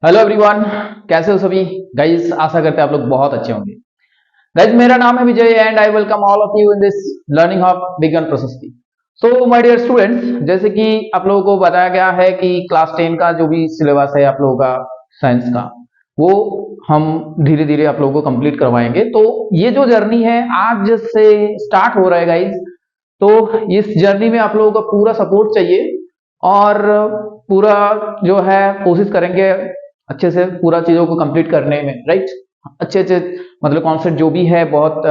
Hello everyone, कैसे हो सभी गाइस। आशा करते हैं आप लोग बहुत अच्छे होंगे। गाइस, मेरा नाम है Vijay and I welcome all of you in this learning of begin process. So my dear students, जैसे कि आप लोगों को बताया गया है कि क्लास 10 का जो भी सिलेबस है आप लोगों का साइंस का, वो हम धीरे धीरे आप लोगों को कंप्लीट करवाएंगे। तो ये जो जर्नी है आज से स्टार्ट हो रहा है गाइस। तो इस जर्नी में आप लोगों का पूरा सपोर्ट चाहिए और पूरा जो है कोशिश करेंगे अच्छे से पूरा चीजों को कंप्लीट करने में, राइट। अच्छे अच्छे मतलब कॉन्सेप्ट जो भी है बहुत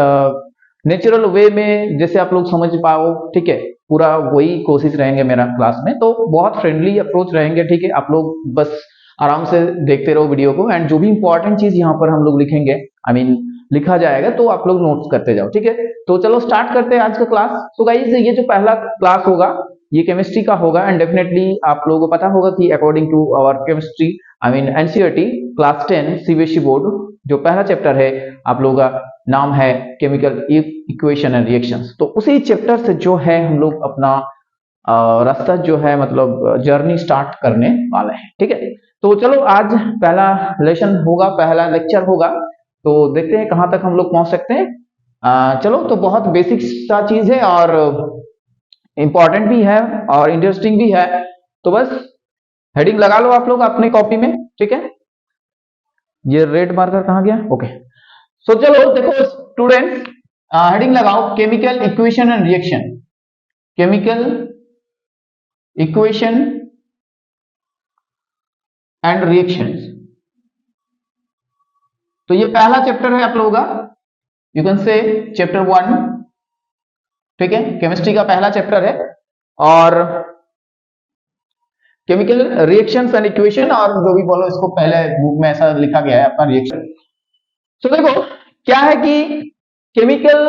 नेचुरल वे में जैसे आप लोग समझ पाओ, ठीक है। पूरा वही कोशिश रहेंगे मेरा क्लास में, तो बहुत फ्रेंडली अप्रोच रहेंगे, ठीक है। आप लोग बस आराम से देखते रहो वीडियो को एंड जो भी इंपॉर्टेंट चीज यहाँ पर हम लोग लिखेंगे, आई मीन लिखा जाएगा, तो आप लोग नोट्स करते जाओ, ठीक है। तो चलो स्टार्ट करते हैं आज का क्लास। तो गाइस, ये जो पहला क्लास होगा ये केमिस्ट्री का होगा एंड डेफिनेटली आप लोगों को पता होगा कि according to our chemistry I mean NCERT class 10 CBSE board, जो पहला चैप्टर है आप लोगों का नाम है केमिकल इक्वेशन एंड रिएक्शंस। तो उसी चैप्टर से जो है हम लोग अपना रास्ता जो है मतलब जर्नी स्टार्ट करने वाले हैं, ठीक है। तो चलो आज पहला लेसन होगा, पहला लेक्चर होगा। तो देखते हैं कहां तक हम लोग पहुंच सकते हैं। चलो, तो बहुत बेसिक सा चीज है और इंपॉर्टेंट भी है और इंटरेस्टिंग भी है। तो बस हेडिंग लगा लो आप लोग अपनी कॉपी में, ठीक है। ये रेड मार्कर कहाँ गया? ओके। सो चलो देखो स्टूडेंट्स, हेडिंग लगाओ chemical equation and reaction. Chemical equation and reactions. तो ये पहला चैप्टर है आप लोगों का, यू कैन से चैप्टर 1, ठीक है। केमिस्ट्री का पहला चैप्टर है और केमिकल रिएक्शंस एंड इक्वेशन, और जो भी बोलो इसको, पहले बुक में ऐसा लिखा गया है अपना रिएक्शन। तो देखो क्या है कि केमिकल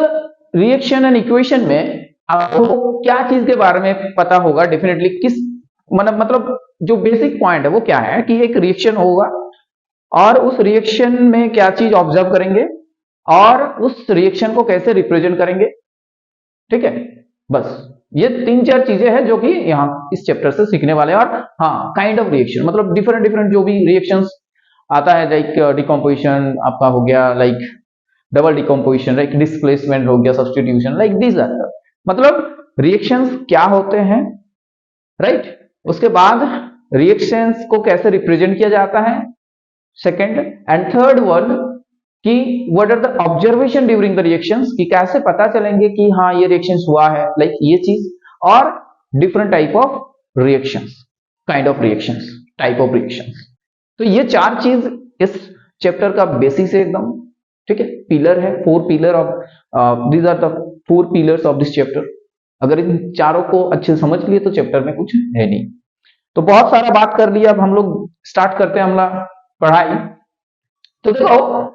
रिएक्शन एंड इक्वेशन में आपको क्या चीज के बारे में पता होगा डेफिनेटली, किस मतलब जो बेसिक पॉइंट है वो क्या है कि एक रिएक्शन होगा और उस रिएक्शन में क्या चीज ऑब्जर्व करेंगे और उस रिएक्शन को कैसे रिप्रेजेंट करेंगे, ठीक है। बस ये तीन चार चीजें हैं जो कि यहाँ इस चैप्टर से सीखने वाले हैं। और हाँ, काइंड ऑफ रिएक्शन मतलब डिफरेंट डिफरेंट जो भी रिएक्शंस आता है, लाइक डिकम्पोजिशन आपका हो गया, like double decomposition, like displacement हो गया, सब्स्टिट्यूशन, लाइक दिस आर मतलब रिएक्शंस क्या होते हैं, राइट। उसके बाद रिएक्शंस को कैसे रिप्रेजेंट किया जाता है, सेकंड। एंड थर्ड वन कि what are the observation during the reactions, कि कैसे पता चलेंगे कि हाँ ये रिएक्शंस हुआ है, लाइक ये चीज। और different type of reactions, kind of reactions, type of reactions. तो ये चार चीज इस चैप्टर का बेसिस है एकदम, ठीक है। पिलर है, four pillar of these are the four pillars of this chapter. अगर इन चारों को अच्छे से समझ लिए तो चैप्टर में कुछ है नहीं। तो बहुत सारा बात कर लिया, अब हम लोग स्टार्ट करते हैं हमारा पढ़ाई। तो देखो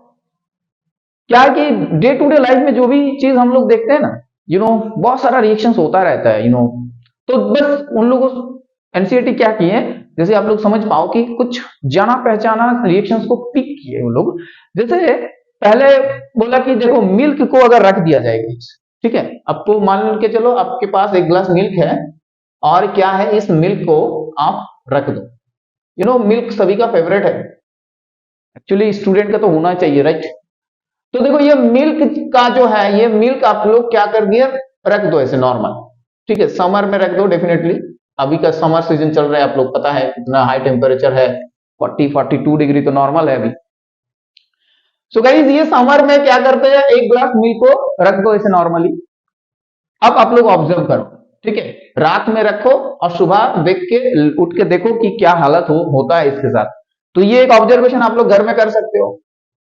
क्या है कि डे टू डे लाइफ में जो भी चीज हम लोग देखते हैं ना, बहुत सारा रिएक्शंस होता रहता है, तो बस उन लोगों एनसीईआरटी क्या किए हैं, जैसे आप लोग समझ पाओ कि कुछ जाना पहचाना रिएक्शंस को पिक किए उन लोग। जैसे पहले बोला कि देखो मिल्क को अगर रख दिया जाएगा, ठीक है। आपको मान के चलो आपके पास एक गिलास मिल्क है और क्या है, इस मिल्क को आप रख दो। मिल्क सभी का फेवरेट है, एक्चुअली स्टूडेंट का तो होना चाहिए, राइट। तो देखो ये मिल्क का जो है, ये मिल्क आप लोग क्या कर दिया, रख दो ऐसे नॉर्मल, ठीक है। समर में रख दो डेफिनेटली, अभी का समर सीजन चल रहा है, आप लोग पता है कितना हाई टेम्परेचर है, 40-42 डिग्री तो नॉर्मल है अभी। सो गाइस, ये समर में क्या करते हैं, एक ग्लास मिल्क को रख दो ऐसे नॉर्मली। अब आप लोग ऑब्जर्व करो, ठीक है। रात में रखो और सुबह देख के उठ के देखो कि क्या हालत होता है इसके साथ। तो ये एक ऑब्जर्वेशन आप लोग घर में कर सकते हो।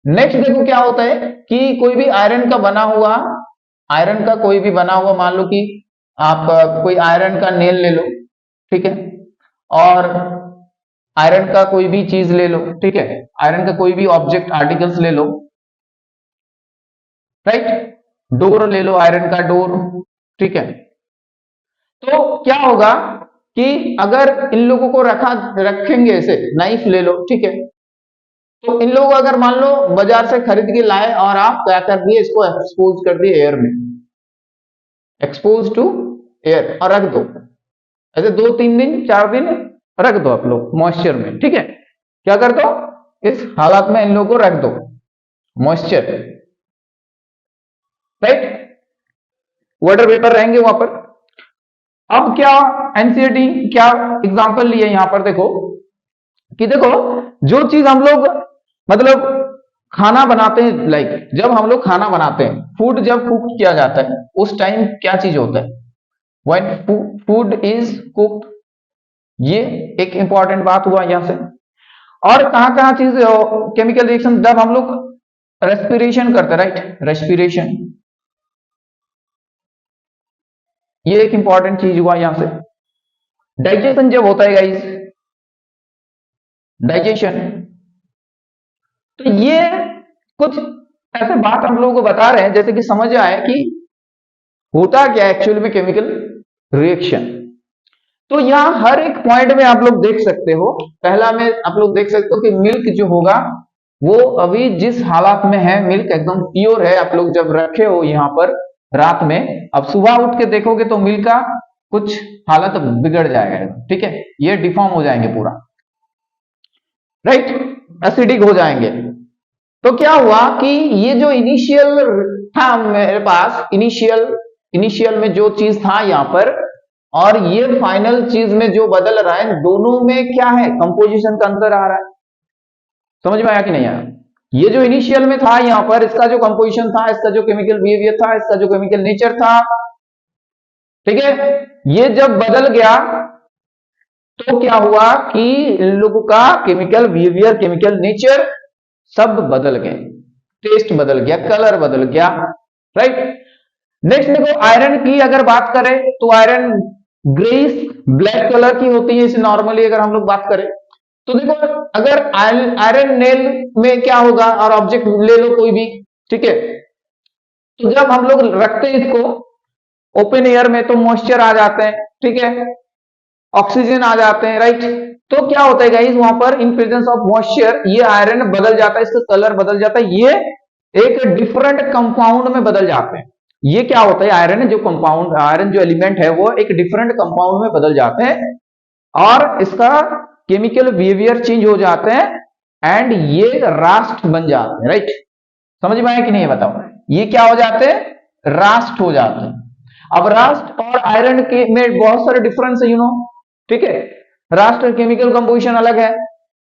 नेक्स्ट देखो क्या होता है कि कोई भी आयरन का बना हुआ, आयरन का कोई भी बना हुआ, मान लो कि आप कोई आयरन का नेल ले लो, ठीक है। और आयरन का कोई भी चीज ले लो, ठीक है। आयरन का कोई भी ऑब्जेक्ट आर्टिकल्स ले लो, राइट। डोर ले लो, आयरन का डोर, ठीक है। तो क्या होगा कि अगर इन लोगों को रखेंगे ऐसे, नाइफ ले लो, ठीक है। तो इन लोगों को अगर मान लो बाजार से खरीद के लाए और आप क्या कर दिए, इसको एक्सपोज कर दिए एयर में, एक्सपोज टू एयर, और रख दो ऐसे 2-3 दिन 4 दिन रख दो आप लोग मॉइस्चर में, ठीक है। क्या कर दो, इस हालात में इन लोगों को रख दो, मॉइस्चर, राइट, वाटर वेपर रहेंगे वहां पर। अब क्या एनसीईआरटी क्या एग्जांपल लिए यहां पर, देखो कि देखो जो चीज हम लोग मतलब खाना बनाते हैं, लाइक जब हम लोग खाना बनाते हैं, फूड जब कुक किया जाता है उस टाइम क्या चीज होता है, व्हेन फूड इज कुक्ड, ये एक इंपॉर्टेंट बात हुआ यहां से। और कहां कहां चीज केमिकल रिएक्शन, जब हम लोग रेस्पिरेशन करते हैं, राइट, रेस्पिरेशन, ये एक इंपॉर्टेंट चीज हुआ यहां से। डाइजेशन जब होता है गाइस, डाइजेशन, तो ये कुछ ऐसे बात हम लोगों को बता रहे हैं जैसे कि समझ आए कि होता क्या एक्चुअली में केमिकल रिएक्शन। तो यहां हर एक पॉइंट में आप लोग देख सकते हो, पहला में आप लोग देख सकते हो कि मिल्क जो होगा वो अभी जिस हालात में है, मिल्क एकदम प्योर है, आप लोग जब रखे हो यहां पर रात में, अब सुबह उठ के देखोगे तो मिल्क का कुछ हालत बिगड़ जाएगा, ठीक है, ये डिफॉर्म हो जाएंगे पूरा, राइट, एसिडिक हो जाएंगे। तो क्या हुआ कि ये जो इनिशियल था मेरे पास, इनिशियल में जो चीज था यहां पर, और ये फाइनल चीज में जो बदल रहा है, दोनों में क्या है, कंपोजिशन का अंतर आ रहा है। समझ में आया कि नहीं आया? ये जो इनिशियल में था यहां पर, इसका जो कंपोजिशन था, इसका जो केमिकल बिहेवियर था, इसका जो केमिकल नेचर था, ठीक है, ये जब बदल गया तो क्या हुआ कि इन लोगों का केमिकल बिहेवियर, केमिकल नेचर सब बदल गए, टेस्ट बदल गया, कलर बदल गया, राइट। नेक्स्ट देखो, आयरन की अगर बात करें तो आयरन ग्रेइश ब्लैक कलर की होती है, इसे नॉर्मली अगर हम लोग बात करें तो देखो, अगर आयरन नेल में क्या होगा, और ऑब्जेक्ट ले लो कोई भी, ठीक है, तो जब हम लोग रखते हैं इसको ओपन एयर में तो मॉइस्चर आ जाते हैं, ठीक है, ऑक्सीजन आ जाते हैं, राइट। तो क्या होता है गाइस, वहां पर इन प्रेजेंस ऑफ मॉइस्चर ये आयरन बदल जाता है, इसका कलर बदल जाता है, ये एक डिफरेंट कंपाउंड में बदल जाते हैं। ये क्या होता है, आयरन जो कंपाउंड, आयरन जो एलिमेंट है वो एक डिफरेंट कंपाउंड में बदल जाते हैं और इसका केमिकल बिहेवियर चेंज हो जाते हैं एंड ये रास्ट बन जाते हैं, राइट। समझ में आया कि नहीं बताओ, ये क्या हो जाते हैं, रास्ट हो जाते हैं। अब रास्ट और आयरन के में बहुत सारे डिफरेंस है, ठीक है, रास्ट का केमिकल कंपोजिशन अलग है,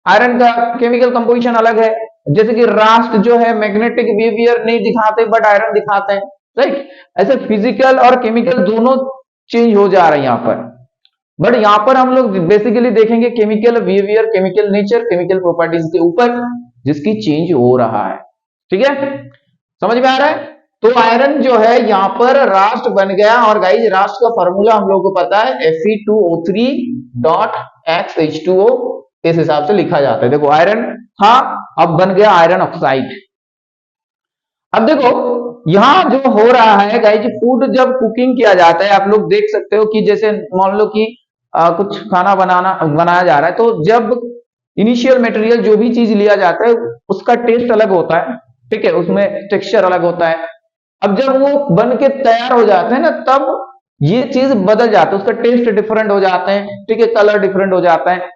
आयरन का केमिकल कंपोजिशन अलग है। जैसे कि रास्ट जो है मैग्नेटिक बिहेवियर नहीं दिखाते बट आयरन दिखाते हैं, राइट। ऐसे फिजिकल और केमिकल दोनों चेंज हो जा रहे हैं यहां पर, बट यहां पर हम लोग बेसिकली देखेंगे chemical behaviour, chemical nature, chemical properties के ऊपर जिसकी चेंज हो रहा है, ठीक है, समझ में आ रहा है। तो आयरन जो है यहां पर रास्ट बन गया, और गाइज रास्ट का फॉर्मूला हम लोग को पता है Fe2O3.XH2O, इस हिसाब से लिखा जाता है। देखो आयरन था, अब बन गया आयरन ऑक्साइड। अब देखो यहां जो हो रहा है गाइज, फूड जब कुकिंग किया जाता है, आप लोग देख सकते हो कि जैसे मान लो कि कुछ खाना बनाया जा रहा है, तो जब इनिशियल मटेरियल जो भी चीज लिया जाता है उसका टेस्ट अलग होता है, ठीक है, उसमें टेक्सचर अलग होता है। अब जब वो बन के तैयार हो जाते हैं ना, तब ये चीज बदल जाता है, उसका टेस्ट डिफरेंट हो जाते हैं, ठीक है, कलर डिफरेंट हो जाता है,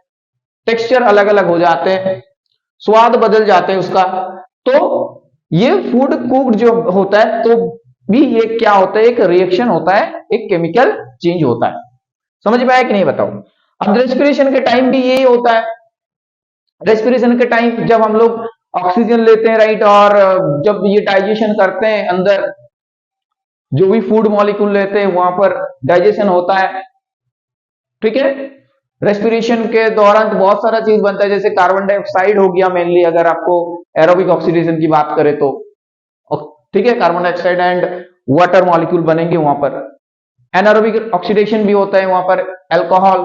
टेक्सचर अलग अलग हो जाते हैं, स्वाद बदल जाते हैं उसका। तो ये फूड कुक्ड जो होता है तो भी ये क्या होता है, एक रिएक्शन होता है, एक केमिकल चेंज होता है। समझ में आया कि नहीं बताओ। अब रेस्पिरेशन के टाइम भी यही होता है, रेस्पिरेशन के टाइम जब हम लोग ऑक्सीजन लेते हैं, राइट, और जब ये डाइजेशन करते हैं, अंदर जो भी फूड मॉलिक्यूल लेते हैं वहां पर डाइजेशन होता है, ठीक है। रेस्पिरेशन के दौरान बहुत सारा चीज बनता है, जैसे कार्बन डाइऑक्साइड हो गया मेनली, अगर आपको एरोबिक ऑक्सीडेशन की बात करें तो, ठीक है, carbon dioxide and water molecule बनेंगे वहां पर। एनारोबिक ऑक्सीडेशन भी होता है वहां पर, अल्कोहल,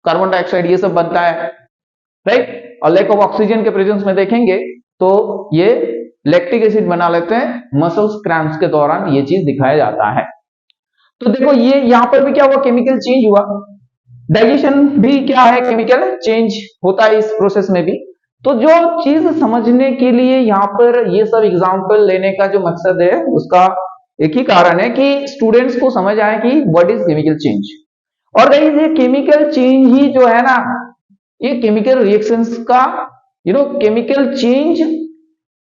कार्बन डाइऑक्साइड, ये सब बनता है, राइट। और लैक ऑफ ऑक्सीजन के प्रेजेंस में देखेंगे तो ये लैक्टिक एसिड बना लेते हैं, मसल्स क्रैम्प्स के दौरान ये चीज दिखाया जाता है। तो देखो ये यहां पर भी क्या हुआ, केमिकल चेंज हुआ, डाइजेशन भी क्या है, केमिकल चेंज होता है इस प्रोसेस में भी। तो जो चीज समझने के लिए यहाँ पर ये सब एग्जाम्पल लेने का जो मकसद है, उसका एक ही कारण है कि स्टूडेंट्स को समझ आए कि व्हाट इज केमिकल चेंज। और गाइस ये केमिकल चेंज ही जो है ना, ये केमिकल रिएक्शंस का केमिकल चेंज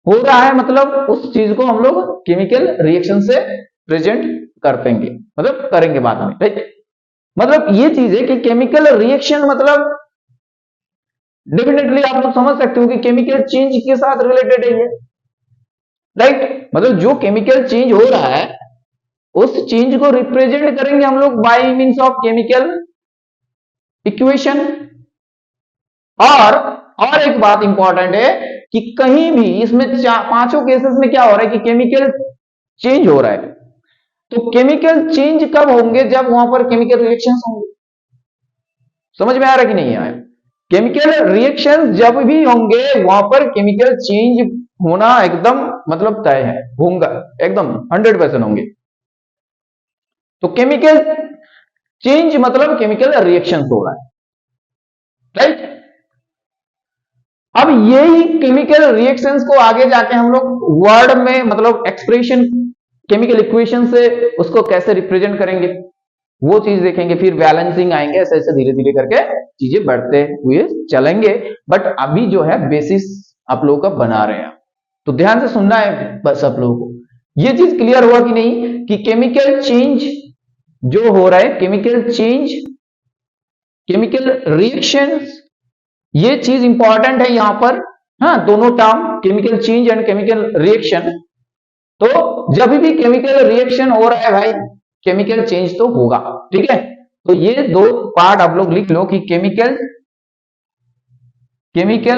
हो रहा है, मतलब उस चीज को हम लोग केमिकल रिएक्शन से प्रेजेंट कर देंगे, मतलब करेंगे बाद में, राइट। मतलब ये चीज है कि केमिकल रिएक्शन मतलब डेफिनेटली आप लोग समझ सकते हो कि केमिकल चेंज के साथ रिलेटेड है ये, राइट। मतलब जो केमिकल चेंज हो रहा है उस चेंज को रिप्रेजेंट करेंगे हम लोग by means of chemical equation. और एक बात इंपॉर्टेंट है कि कहीं भी इसमें पांचों केसेस में क्या हो रहा है कि केमिकल चेंज हो रहा है। तो केमिकल चेंज कब होंगे? जब वहां पर केमिकल रिएक्शंस होंगे। समझ में आ रहा है कि नहीं आया? केमिकल रिएक्शन जब भी होंगे वहां पर केमिकल चेंज होना एकदम मतलब तय है, होगा एकदम 100% होंगे। तो केमिकल चेंज मतलब केमिकल रिएक्शन हो रहा है, राइट। अब यही केमिकल रिएक्शंस को आगे जाके हम लोग वर्ड में मतलब एक्सप्रेशन केमिकल इक्वेशन से उसको कैसे रिप्रेजेंट करेंगे वो चीज देखेंगे, फिर बैलेंसिंग आएंगे, ऐसे ऐसे धीरे धीरे करके चीजें बढ़ते हुए चलेंगे। बट अभी जो है बेसिस आप लोगों का बना रहे हैं, तो ध्यान से सुनना है बस आप लोगों को। ये चीज क्लियर हुआ कि नहीं कि केमिकल चेंज जो हो रहा है, केमिकल चेंज, केमिकल रिएक्शंस, ये चीज इंपॉर्टेंट है यहां पर। हाँ, दोनों term chemical change and chemical reaction. तो जब भी केमिकल रिएक्शन हो रहा है भाई केमिकल चेंज तो होगा, ठीक है। तो ये दो पार्ट आप लोग लिख लो कि केमिकल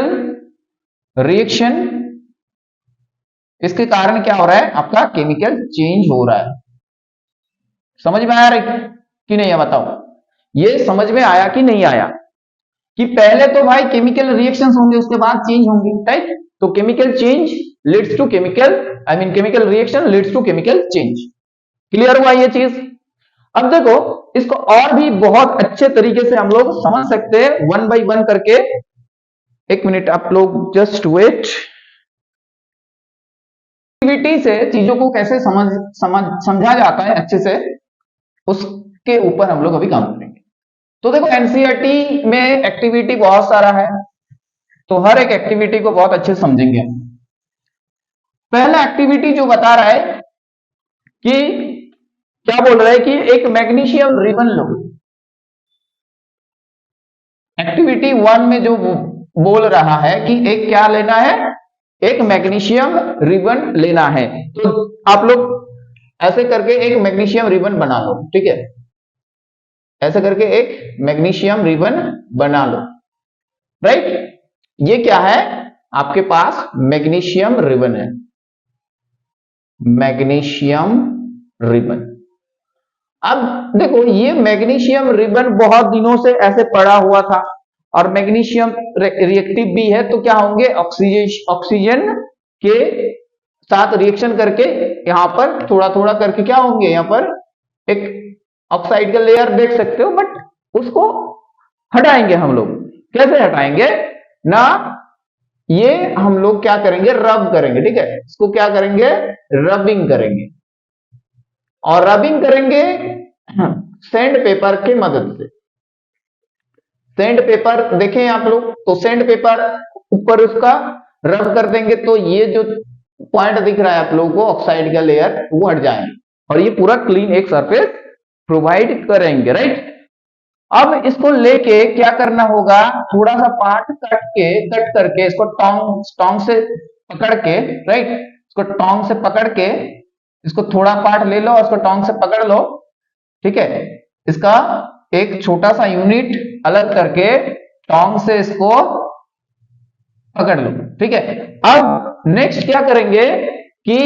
रिएक्शन, इसके कारण क्या हो रहा है? आपका केमिकल चेंज हो रहा है। समझ में आया कि नहीं है? बताओ, ये समझ में आया कि नहीं आया? कि पहले तो भाई केमिकल रिएक्शंस होंगे उसके बाद चेंज होंगे, राइट। तो chemical change leads to chemical, chemical reaction leads to chemical change. Clear हुआ ये चीज? अब देखो इसको और भी बहुत अच्छे तरीके से हम लोग समझ सकते हैं वन बाय वन करके। एक मिनट आप लोग जस्ट वेट। एक्टिविटी से चीजों को कैसे समझा जाता है अच्छे से, उसके ऊपर हम लोग अभी काम करेंगे। तो देखो एनसीईआरटी में एक्टिविटी बहुत सारा है, तो हर एक एक्टिविटी को बहुत अच्छे से समझेंगे। पहला एक्टिविटी जो बता रहा है कि क्या बोल रहा है कि एक मैग्नीशियम रिबन लो। एक्टिविटी 1 में जो बोल रहा है कि एक क्या लेना है? एक मैग्नीशियम रिबन लेना है। तो आप लोग ऐसे करके एक मैग्नीशियम रिबन बना लो, ठीक है। ऐसे करके एक मैग्नीशियम रिबन बना लो, राइट। ये क्या है? आपके पास मैग्नीशियम रिबन है, मैग्नीशियम रिबन। अब देखो ये मैग्नीशियम रिबन बहुत दिनों से ऐसे पड़ा हुआ था और मैग्नीशियम रिएक्टिव भी है, तो क्या होंगे? ऑक्सीजन के साथ रिएक्शन करके यहां पर थोड़ा थोड़ा करके क्या होंगे? यहां पर एक ऑक्साइड का लेयर देख सकते हो, बट उसको हटाएंगे हम लोग। कैसे हटाएंगे ना? ये हम लोग क्या करेंगे? रब करेंगे, ठीक है। इसको क्या करेंगे? रबिंग करेंगे। और रबिंग करेंगे सैंड पेपर की मदद से। सैंड पेपर देखें आप लोग, तो सैंड पेपर ऊपर उसका रब कर देंगे तो ये जो पॉइंट दिख रहा है आप लोगों को ऑक्साइड का लेयर, वो हट जाएंगे और ये पूरा क्लीन एक सरफेस प्रोवाइड करेंगे, राइट। अब इसको लेके क्या करना होगा? थोड़ा सा पार्ट कट करके इसको टोंग से पकड़ के, राइट। इसको टोंग से पकड़ के इसको थोड़ा पार्ट ले लो और इसको टोंग से पकड़ लो, ठीक है। इसका एक छोटा सा यूनिट अलग करके टोंग से इसको पकड़ लो, ठीक है। अब नेक्स्ट क्या करेंगे कि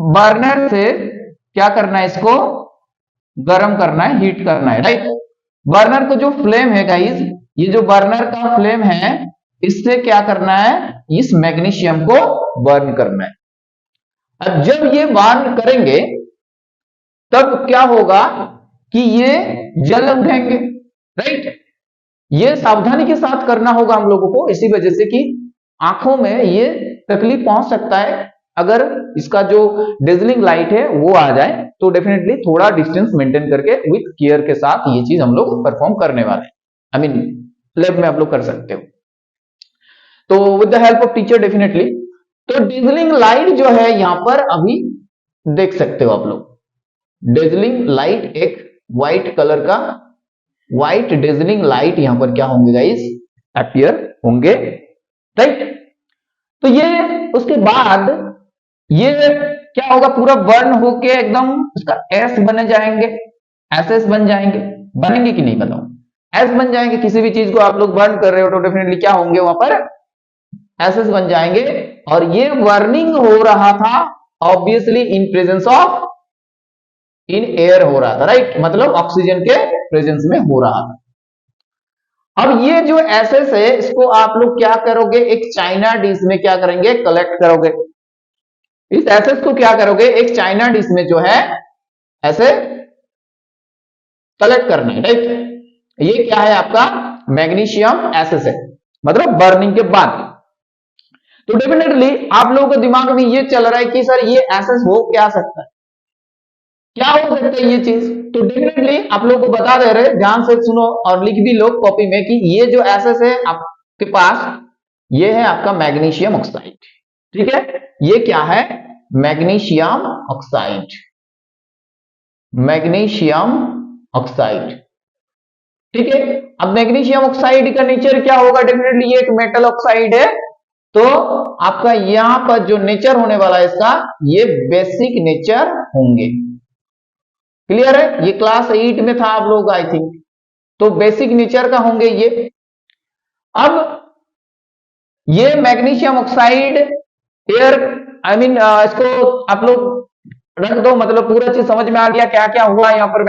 बर्नर से क्या करना है? इसको गर्म करना है, हीट करना है, राइट। बर्नर को जो फ्लेम है गाइस, ये जो बर्नर का फ्लेम है, इससे क्या करना है? इस मैग्नीशियम को बर्न करना है। अब जब ये बर्न करेंगे तब क्या होगा कि ये जल उठेंगे, राइट। ये सावधानी के साथ करना होगा हम लोगों को, इसी वजह से कि आंखों में ये तकलीफ पहुंच सकता है अगर इसका जो डेजलिंग लाइट है वो आ जाए। तो डेफिनेटली थोड़ा डिस्टेंस मेंटेन करके विथ केयर के साथ ये चीज हम लोग परफॉर्म करने वाले हैं, लैब में आप लोग कर सकते हो, तो with the help of teacher definitely. तो डेजलिंग लाइट जो है यहां पर अभी देख सकते हो आप लोग, डेजलिंग लाइट एक व्हाइट कलर का, व्हाइट डेजलिंग लाइट यहां पर क्या होंगे गाइस, अपीयर होंगे, राइट। तो ये उसके बाद ये क्या होगा, पूरा बर्न होके एकदम उसका एस बन जाएंगे, एसएस बन जाएंगे, बनेंगे कि नहीं बताओ, एस बन जाएंगे। किसी भी चीज को आप लोग बर्न कर रहे हो तो डेफिनेटली क्या होंगे वहां पर, एसएस बन जाएंगे। और ये बर्निंग हो रहा था obviously in presence of, in air हो रहा था, राइट, मतलब ऑक्सीजन के प्रेजेंस में हो रहा था। अब ये जो एसएस है इसको आप लोग क्या करोगे, एक चाइना डिश में क्या करेंगे, कलेक्ट करोगे। इस एसएस को क्या करोगे, एक चाइना डिश में जो है ऐसे कलेक्ट करना है, राइट। ये क्या है आपका मैग्नीशियम एसएस है, मतलब बर्निंग के बाद। तो डेफिनेटली आप लोगों के दिमाग में ये चल रहा है कि सर ये एसएस हो क्या सकता है, क्या हो सकता है ये चीज। तो डेफिनेटली आप लोगों को बता दे रहे, ध्यान से सुनो और लिख भी लो कॉपी में कि ये जो एसएस है आपके पास, ये है आपका मैग्नीशियम ऑक्साइड, ठीक है। ये क्या है, मैग्नीशियम ऑक्साइड, मैग्नीशियम ऑक्साइड, ठीक है। अब मैग्नीशियम ऑक्साइड का नेचर क्या होगा, डेफिनेटली ये एक मेटल ऑक्साइड है, तो आपका यहां पर जो नेचर होने वाला है इसका, ये बेसिक नेचर होंगे। क्लियर है, ये क्लास 8 में था आप लोग आई थिंक, तो बेसिक नेचर का होंगे ये। अब ये magnesium oxide air, I mean इसको आप लोग रख दो, मतलब पूरा चीज समझ में आ गया क्या क्या हुआ यहां पर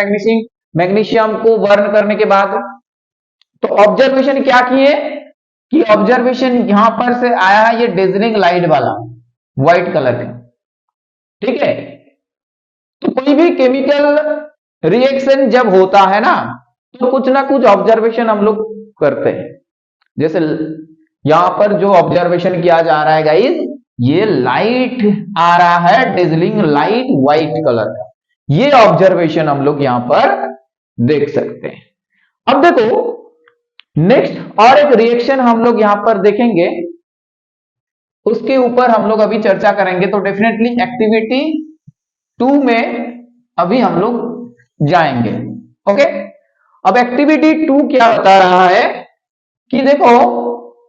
मैग्नीशियम को बर्न करने के बाद। तो ऑब्जर्वेशन क्या किए कि ऑब्जर्वेशन यहां पर से आया है ये डेजलिंग लाइट वाला व्हाइट कलर का, ठीक है। तो कोई भी केमिकल रिएक्शन जब होता है ना, तो कुछ ना कुछ ऑब्जर्वेशन हम लोग करते हैं। जैसे यहां पर जो ऑब्जर्वेशन किया जा रहा है गाइस, ये लाइट आ रहा है डेजलिंग लाइट व्हाइट कलर का, ये ऑब्जर्वेशन हम लोग यहां पर देख सकते हैं। अब देखो नेक्स्ट और एक रिएक्शन हम लोग यहां पर देखेंगे, उसके ऊपर हम लोग अभी चर्चा करेंगे। तो डेफिनेटली एक्टिविटी 2 में अभी हम लोग जाएंगे, ओके। अब एक्टिविटी 2 क्या बता रहा है कि देखो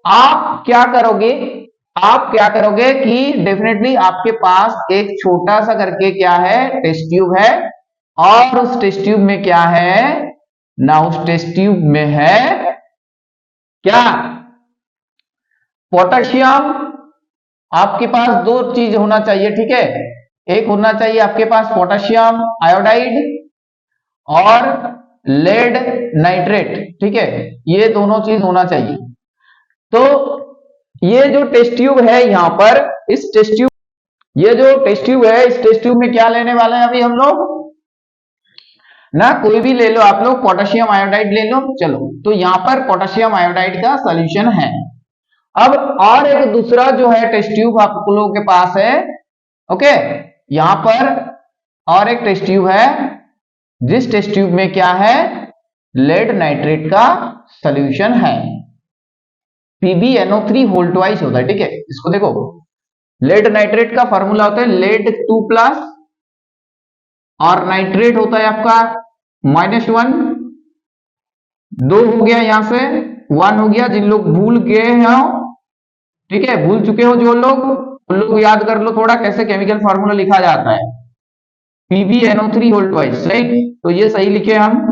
आप क्या करोगे, आप क्या करोगे कि डेफिनेटली आपके पास एक छोटा सा करके क्या है टेस्ट ट्यूब है, और उस टेस्ट ट्यूब में क्या है ना, उस टेस्ट ट्यूब में है क्या, पोटेशियम। आपके पास दो चीज होना चाहिए, ठीक है, एक होना चाहिए आपके पास पोटेशियम आयोडाइड और लेड नाइट्रेट, ठीक है, ये दोनों चीज होना चाहिए। तो ये जो टेस्ट ट्यूब है यहां पर, इस टेस्ट ट्यूब, ये जो टेस्ट ट्यूब है इस टेस्ट ट्यूब में क्या लेने वाले हैं अभी हम लोग ना, कोई भी ले लो आप लोग, पोटेशियम आयोडाइड ले लो, चलो। तो यहां पर पोटेशियम आयोडाइड का सॉल्यूशन है। अब और एक दूसरा जो है टेस्ट ट्यूब आप लोगों के पास है, ओके, यहां पर और एक टेस्ट ट्यूब है, जिस टेस्ट ट्यूब में क्या है लेड नाइट्रेट का सॉल्यूशन है। PbNO3 होल ट्वाइस होता है, ठीक है। इसको देखो, लेड नाइट्रेट का फॉर्मूला होता है लेड 2+ और नाइट्रेट होता है आपका -1, 2 हो गया, यहां से 1 हो गया। जिन लोग भूल गए हो, ठीक है, भूल चुके हो जो लोग, उन लोग याद कर लो थोड़ा कैसे केमिकल फॉर्मूला लिखा जाता है, PbNO3 होल ट्वाइस, राइट। तो ये सही लिखे हम।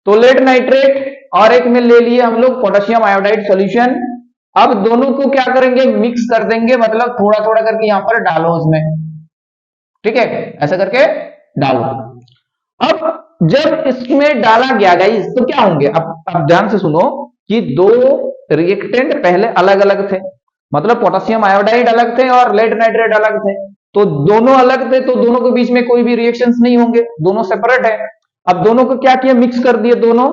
तो लेड नाइट्रेट और एक में ले लिए हम लोग पोटेशियम आयोडाइड सॉल्यूशन। अब दोनों को क्या करेंगे, मिक्स कर देंगे, मतलब थोड़ा थोड़ा करके यहां पर डालो उसमें, ठीक है, ऐसा करके डालो। अब जब इसमें डाला गया गाइस तो क्या होंगे, अब ध्यान से सुनो कि दो रिएक्टेंट पहले अलग अलग थे, मतलब पोटेशियम आयोडाइड अलग थे और लेड नाइट्रेट अलग थे। तो दोनों अलग थे, तो दोनों के बीच में कोई भी रिएक्शंस नहीं होंगे, दोनों सेपरेट है। अब दोनों को क्या किया, मिक्स कर दिए, दोनों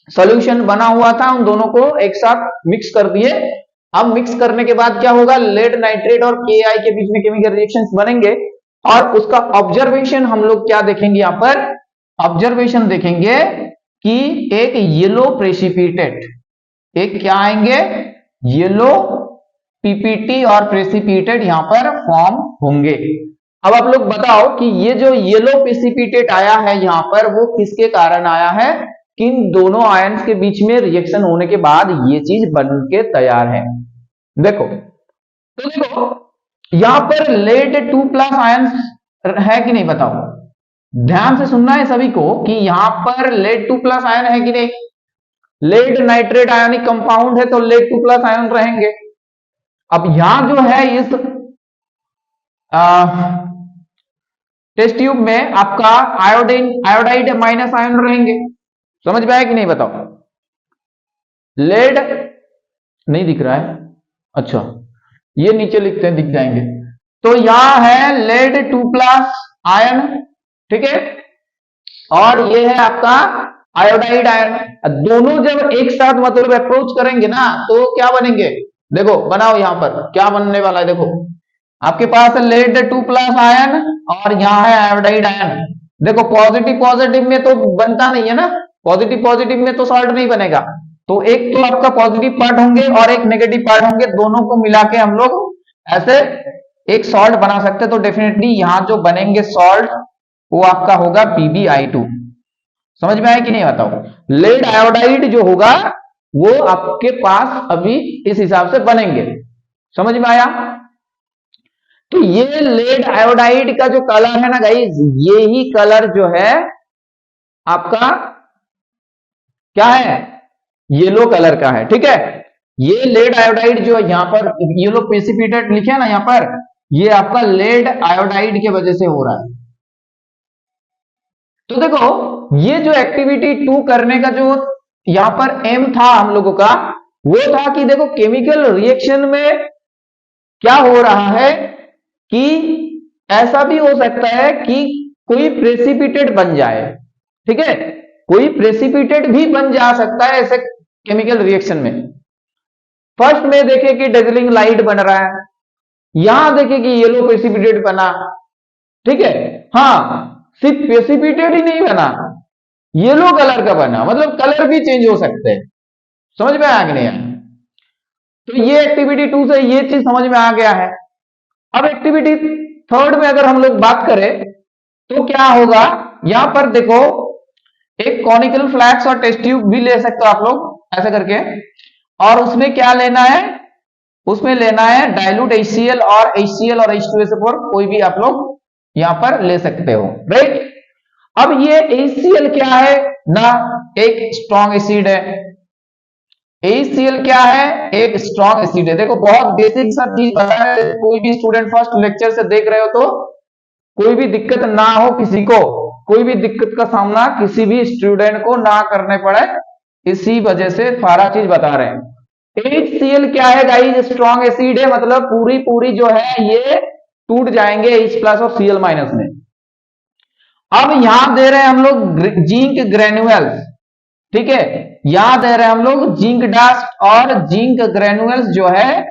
सॉल्यूशन बना हुआ था, उन दोनों को एक साथ मिक्स कर दिए। अब मिक्स करने के बाद क्या होगा, लेड नाइट्रेट और KI के बीच में केमिकल रिएक्शंस बनेंगे, और उसका ऑब्जर्वेशन हम लोग क्या देखेंगे, यहां पर ऑब्जर्वेशन देखेंगे कि एक येलो प्रेसिपिटेट, एक क्या आएंगे, येलो पीपीटी और प्रेसिपिटेट यहां पर फॉर्म होंगे। अब आप लोग बताओ कि ये जो येलो प्रेसिपिटेट आया है यहां पर, वो किसके कारण आया है, किन दोनों आयंस के बीच में रिएक्शन होने के बाद ये चीज बन के तैयार है। देखो तो देखो यहां पर लेड 2+ आयंस है कि नहीं बताओ, ध्यान से सुनना है सभी को कि यहां पर लेड 2+ आयन है कि नहीं। लेड नाइट्रेट आयनिक कंपाउंड है तो लेड 2+ आयन रहेंगे। अब यहां जो है इस टेस्ट ट्यूब में आपका आयोडाइड माइनस आयन रहेंगे। समझ में आया कि नहीं बताओ। लेड नहीं दिख रहा है, अच्छा ये नीचे लिखते हैं, दिख जाएंगे। तो यहां है लेड 2+ आयन, ठीक है, और ये है आपका आयोडाइड आयन। दोनों जब एक साथ मतलब अप्रोच करेंगे ना तो क्या बनेंगे, देखो बनाओ यहां पर क्या बनने वाला है। देखो आपके पास लेड 2+ आयन और यहां है आयोडाइड आयन। देखो पॉजिटिव पॉजिटिव में तो बनता नहीं है ना, पॉजिटिव पॉजिटिव में तो सॉल्ट नहीं बनेगा। तो एक तो आपका पॉजिटिव पार्ट होंगे और एक नेगेटिव पार्ट होंगे, दोनों को मिला के हम लोग ऐसे एक सॉल्ट बना सकते हैं। तो डेफिनेटली यहां जो बनेंगे सॉल्ट वो आपका होगा PbI2। समझ में आया कि नहीं बताओ। लेड आयोडाइड जो होगा वो आपके पास अभी इस हिसाब से बनेंगे। समझ में आया। तो ये लेड आयोडाइड का जो कलर है ना गाइस, ये ही कलर जो है आपका क्या है, येलो कलर का है, ठीक है। ये लेड आयोडाइड जो यहां पर येलो प्रेसिपिटेट लिखे है ना यहां पर, ये आपका लेड आयोडाइड के वजह से हो रहा है। तो देखो ये जो एक्टिविटी 2 करने का जो यहां पर एम था हम लोगों का, वो था कि देखो केमिकल रिएक्शन में क्या हो रहा है कि ऐसा भी हो सकता है कि कोई प्रेसिपिटेट बन जाए, ठीक है, कोई प्रेसिपिटेट भी बन जा सकता है ऐसे केमिकल रिएक्शन में। फर्स्ट में देखे कि डेजलिंग लाइट बन रहा है, यहां देखे कि येलो प्रेसिपिटेट बना, ठीक है। हाँ सिर्फ प्रेसिपिटेट ही नहीं बना, येलो कलर का बना, मतलब कलर भी चेंज हो सकते हैं। समझ में आया कि नहीं आया। तो ये एक्टिविटी 2 से ये चीज समझ में आ गया है। अब एक्टिविटी 3 में अगर हम लोग बात करें तो क्या होगा, यहां पर देखो एक कॉनिकल फ्लैक्स और टेस्ट ट्यूब भी ले सकते हो आप लोग ऐसे करके, और उसमें क्या लेना है, उसमें लेना है डाइल्यूट HCl और HCl और H2SO4 कोई भी आप लोग यहां पर ले सकते हो, राइट। अब ये HCl क्या है ना, एक स्ट्रॉन्ग एसिड है। HCl क्या है, एक स्ट्रॉन्ग एसिड है। देखो बहुत बेसिक सा चीज बताया, कोई भी स्टूडेंट फर्स्ट लेक्चर से देख रहे हो तो कोई भी दिक्कत ना हो, किसी को कोई भी दिक्कत का सामना किसी भी स्टूडेंट को ना करने पड़े, इसी वजह से सारा चीज बता रहे हैं। HCl क्या है गाइस, स्ट्रॉन्ग एसिड है, मतलब पूरी पूरी जो है ये टूट जाएंगे H+ और Cl- में। अब यहां दे रहे हैं हम लोग जिंक ग्रेन्यूल्स, ठीक है, यहां दे रहे हैं हम लोग जिंक डस्ट और जिंक ग्रेन्यूल्स जो है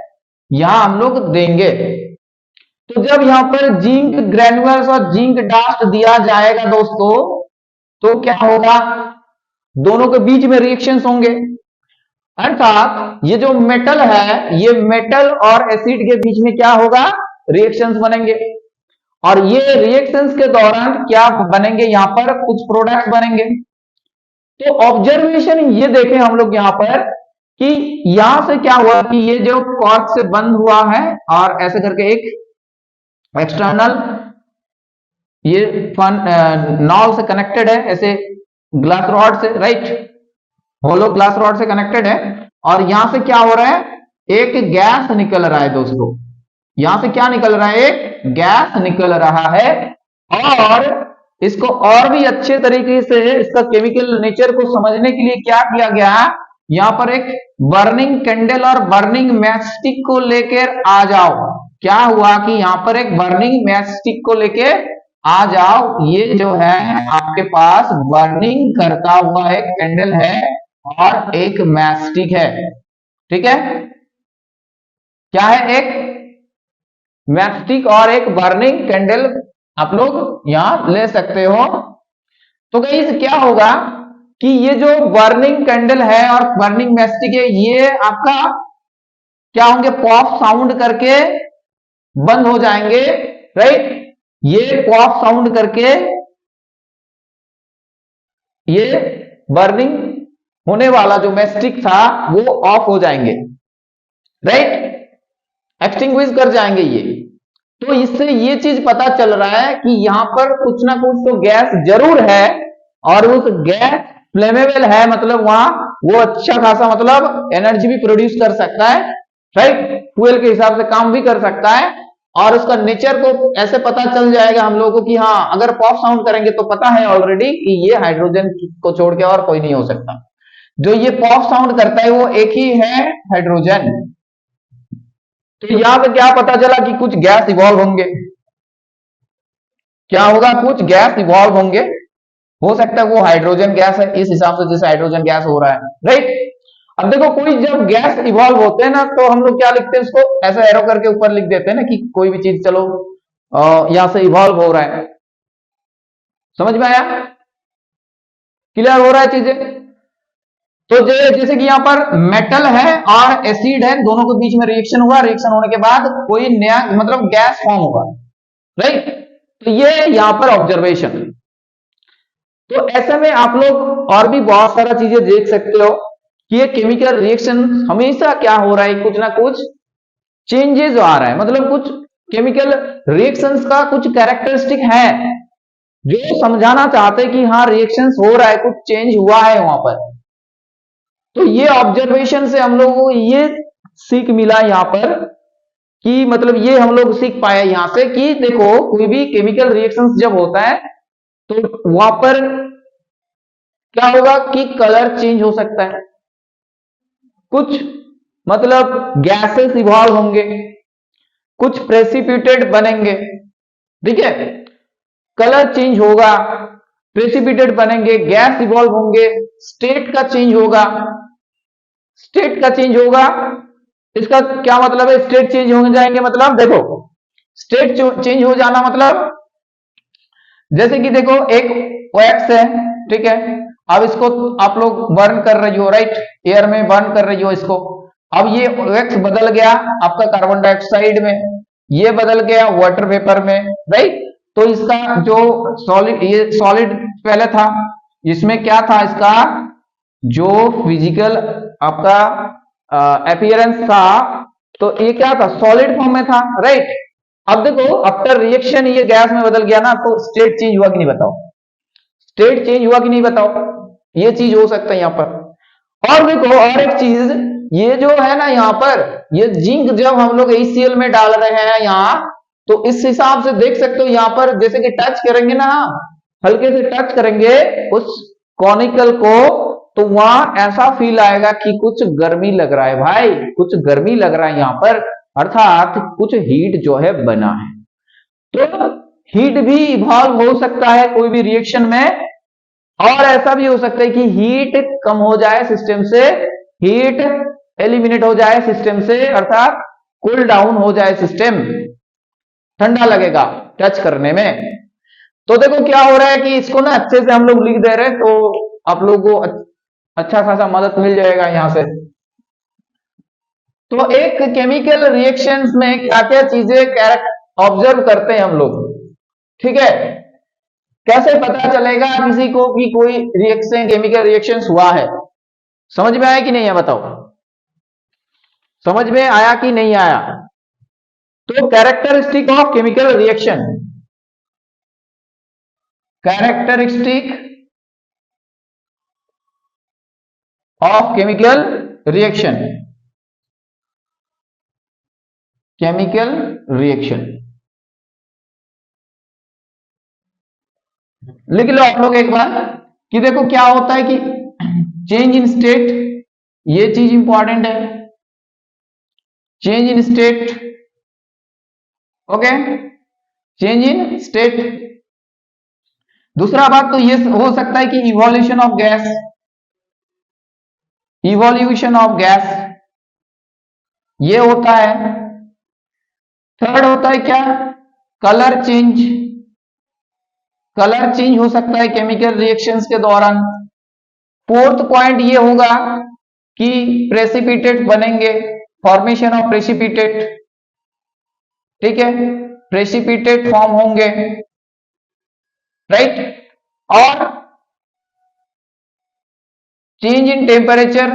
यहां हम लोग देंगे। तो जब यहां पर जिंक ग्रेन्यूल्स और जिंक डस्ट दिया जाएगा दोस्तों, तो क्या होगा, दोनों के बीच में रिएक्शंस होंगे, अर्थात ये जो मेटल है ये मेटल और एसिड के बीच में क्या होगा, रिएक्शंस बनेंगे। और ये रिएक्शंस के दौरान क्या बनेंगे, यहां पर कुछ प्रोडक्ट्स बनेंगे। तो ऑब्जर्वेशन ये देखें हम लोग यहां पर कि यहां से क्या हुआ कि ये जो कॉर्क से बंद हुआ है और ऐसे करके एक एक्सटर्नल ये नॉल से कनेक्टेड है, ऐसे ग्लास रॉड से, राइट, होलो ग्लास रॉड से कनेक्टेड है। और यहां से क्या हो रहा है, एक गैस निकल रहा है दोस्तों, यहां से क्या निकल रहा है, एक गैस निकल रहा है। और इसको और भी अच्छे तरीके से इसका केमिकल नेचर को समझने के लिए क्या किया गया, यहां पर एक बर्निंग कैंडल और बर्निंग मैच स्टिक को लेकर आ जाओ। क्या हुआ कि यहां पर एक बर्निंग मैच स्टिक को लेकर आ जाओ, ये जो है आपके पास बर्निंग करता हुआ एक कैंडल है और एक मैच स्टिक है, ठीक है। क्या है, एक मैच स्टिक और एक बर्निंग कैंडल आप लोग यहां ले सकते हो। तो गाइस क्या होगा कि ये जो बर्निंग कैंडल है और बर्निंग मैस्टिक है, ये आपका क्या होंगे, पॉप साउंड करके बंद हो जाएंगे, राइट। ये पॉप साउंड करके ये बर्निंग होने वाला जो मैस्टिक था वो ऑफ हो जाएंगे, राइट, एक्सटिंग्विश कर जाएंगे ये। तो इससे ये चीज पता चल रहा है कि यहां पर कुछ ना कुछ तो गैस जरूर है, और उस गैस फ्लेमेबल है, मतलब वहां वो अच्छा खासा मतलब एनर्जी भी प्रोड्यूस कर सकता है, राइट, फ्यूल के हिसाब से काम भी कर सकता है। और उसका नेचर को ऐसे पता चल जाएगा हम लोगों को कि हाँ, अगर पॉप साउंड करेंगे तो पता है ऑलरेडी कि ये हाइड्रोजन को छोड़ के और कोई नहीं हो सकता। जो ये पॉप साउंड करता है वो एक ही है, हाइड्रोजन। तो यहां पे क्या पता चला कि कुछ गैस इवॉल्व होंगे। क्या होगा, कुछ गैस इवॉल्व होंगे, हो सकता है वो हाइड्रोजन गैस है इस हिसाब से जैसे हाइड्रोजन गैस हो रहा है, राइट। अब देखो, कोई जब गैस इवॉल्व होते हैं ना, तो हम लोग क्या लिखते हैं, इसको ऐसा एरो करके ऊपर लिख देते हैं ना कि कोई भी चीज चलो यहां से इवॉल्व हो रहा है। समझ में आया, क्लियर हो रहा है चीजें। तो जैसे कि यहां पर मेटल है और एसिड है, दोनों के बीच में रिएक्शन हुआ, रिएक्शन होने के बाद कोई नया मतलब गैस फॉर्म हुआ, राइट। तो ये यहां पर ऑब्जर्वेशन। तो ऐसे में आप लोग और भी बहुत सारा चीजें देख सकते हो कि ये केमिकल रिएक्शन हमेशा क्या हो रहा है, कुछ ना कुछ चेंजेस आ रहा है, मतलब कुछ केमिकल रिएक्शंस का कुछ कैरेक्टरिस्टिक है जो समझाना चाहते हैं कि हाँ, रिएक्शंस हो रहा है, कुछ चेंज हुआ है वहां पर। तो ये ऑब्जर्वेशन से हम लोगों को ये सीख मिला यहां पर कि मतलब ये हम लोग सीख पाए यहां से कि देखो, कोई भी केमिकल रिएक्शंस जब होता है तो वहां पर क्या होगा कि कलर चेंज हो सकता है, कुछ मतलब गैसेस इवॉल्व होंगे, कुछ प्रेसिपिटेट बनेंगे, ठीक है, कलर चेंज होगा, प्रेसिपिटेट बनेंगे, गैस इवॉल्व होंगे, स्टेट का चेंज होगा, स्टेट का चेंज होगा। इसका क्या मतलब है, स्टेट चेंज हो जाएंगे, मतलब देखो, स्टेट चेंज हो जाना मतलब जैसे कि देखो, एक वैक्स है, ठीक है, अब इसको आप लोग बर्न कर रही हो, राइट, एयर में बर्न कर रही हो इसको। अब ये वैक्स बदल गया आपका कार्बन डाइऑक्साइड में, ये बदल गया वाटर वेपर में, राइट। तो इसका जो सॉलिड, ये सॉलिड पहले था, इसमें क्या था, इसका जो फिजिकल आपका अपीयरेंस था, तो ये क्या था, सॉलिड फॉर्म में था, राइट। अब देखो, आफ्टर रिएक्शन ये गैस में बदल गया ना, तो स्टेट चेंज हुआ कि नहीं बताओ, स्टेट चेंज हुआ कि नहीं बताओ, ये चीज हो सकता है यहां पर। और देखो, और एक चीज, ये जो है ना यहां पर, ये जिंक जब हम लोग HCl में डाल रहे हैं यहां, तो इस हिसाब से देख सकते हो यहां पर, जैसे कि टच करेंगे ना, हल्के से टच करेंगे उस कॉनिकल को, तो वहां ऐसा फील आएगा कि कुछ गर्मी लग रहा है भाई, कुछ गर्मी लग रहा है यहां पर, अर्थात कुछ हीट जो है बना है। तो हीट भी इवॉल्व हो सकता है कोई भी रिएक्शन में, और ऐसा भी हो सकता है कि हीट कम हो जाए सिस्टम से, हीट एलिमिनेट हो जाए सिस्टम से, अर्थात कूल डाउन हो जाए सिस्टम, ठंडा लगेगा टच करने में। तो देखो क्या हो रहा है कि इसको ना अच्छे से हम लोग लिख दे रहे हैं, तो आप लोगों को अच्छा खासा मदद मिल जाएगा यहां से। तो एक केमिकल रिएक्शंस में क्या क्या चीजें ऑब्जर्व करते हैं हम लोग, ठीक है, कैसे पता चलेगा किसी को कि कोई रिएक्शन, केमिकल रिएक्शंस हुआ है। समझ में आया कि नहीं है, बताओ, समझ में आया कि नहीं आया। तो characteristic of chemical reaction, characteristic of chemical reaction, chemical reaction लिख लो आप लोग एक बार कि देखो क्या होता है कि चेंज इन स्टेट, ये चीज इंपॉर्टेंट है, change in state, okay, change in state. दूसरा बात तो ये हो सकता है कि evolution of gas, evolution of gas ये होता है। थर्ड होता है क्या, कलर चेंज, कलर चेंज हो सकता है केमिकल रिएक्शंस के दौरान, फोर्थ पॉइंट ये होगा कि प्रेसिपिटेट बनेंगे, फॉर्मेशन ऑफ प्रेसिपिटेट, ठीक है, प्रेसिपिटेट फॉर्म होंगे, राइट। और change in temperature,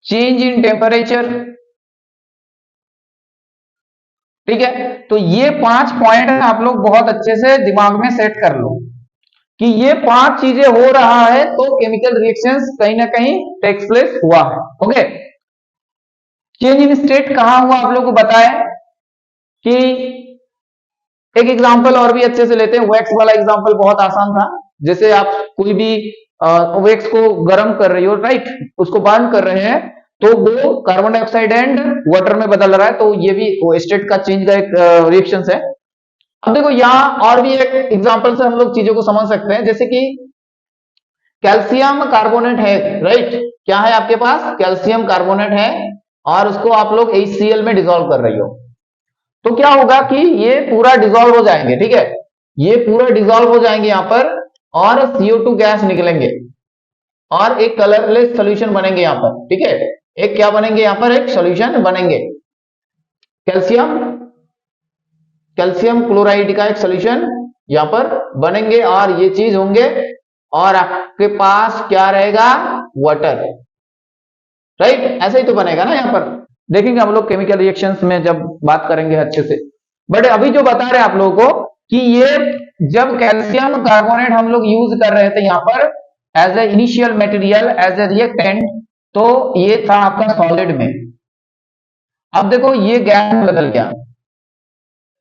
change in temperature, ठीक है। तो ये 5 पॉइंट आप लोग बहुत अच्छे से दिमाग में सेट कर लो कि ये 5 चीजें हो रहा है तो केमिकल रिएक्शंस कहीं ना कहीं टेक्स प्लेस हुआ है। ओके, चेंज इन स्टेट कहां हुआ आप लोग को बताएं कि एक एग्जांपल और भी अच्छे से लेते हैं। वैक्स वाला एग्जांपल बहुत आसान था। जैसे आप कोई भी वैक्स को गर्म कर रही हो, राइट, उसको बर्न कर रहे हैं तो वो कार्बन डाइऑक्साइड एंड वाटर में बदल रहा है, तो ये भी स्टेट का चेंज का एक रिएक्शन है। अब देखो यहां और भी एक एग्जांपल से हम लोग चीजों को समझ सकते हैं। जैसे कि कैल्शियम कार्बोनेट है, राइट, क्या है आपके पास, कैल्शियम कार्बोनेट है और उसको आप लोग HCl में डिसॉल्व कर रही हो, तो क्या होगा कि ये पूरा डिसॉल्व हो जाएंगे, ठीक है, ये पूरा डिसॉल्व हो जाएंगे यहां पर और CO2 गैस निकलेंगे और एक कलरलेस सोल्यूशन बनेंगे यहां पर, ठीक है। एक क्या बनेंगे यहां पर, एक सोल्यूशन बनेंगे, कैल्शियम, कैल्शियम क्लोराइड का एक सोल्यूशन यहां पर बनेंगे और ये चीज होंगे और आपके पास क्या रहेगा, वाटर, राइट। ऐसे ही तो बनेगा ना, यहां पर देखेंगे हम लोग केमिकल रिएक्शंस में जब बात करेंगे अच्छे से। बट अभी जो बता रहे हैं आप लोगों को कि ये जब कैल्शियम कार्बोनेट हम लोग यूज कर रहे थे यहां पर as a initial material, as a reactant, तो ये था आपका सॉलिड में। अब देखो ये गैस में बदल गया,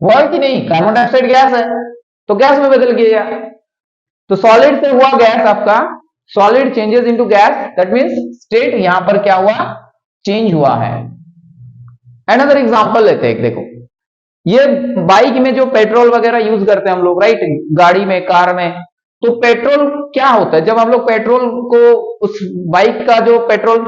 हुआ कि नहीं, कार्बन डाइऑक्साइड गैस है तो गैस में बदल गया। तो सॉलिड से हुआ गैस आपका, solid changes into gas, that means state यहां पर क्या हुआ, चेंज हुआ है। अनदर एग्जांपल लेते हैं, देखो ये बाइक में जो पेट्रोल वगैरह यूज करते हैं हम लोग, राइट, गाड़ी में, कार में, तो पेट्रोल क्या होता है, जब हम लोग पेट्रोल को उस बाइक का जो पेट्रोल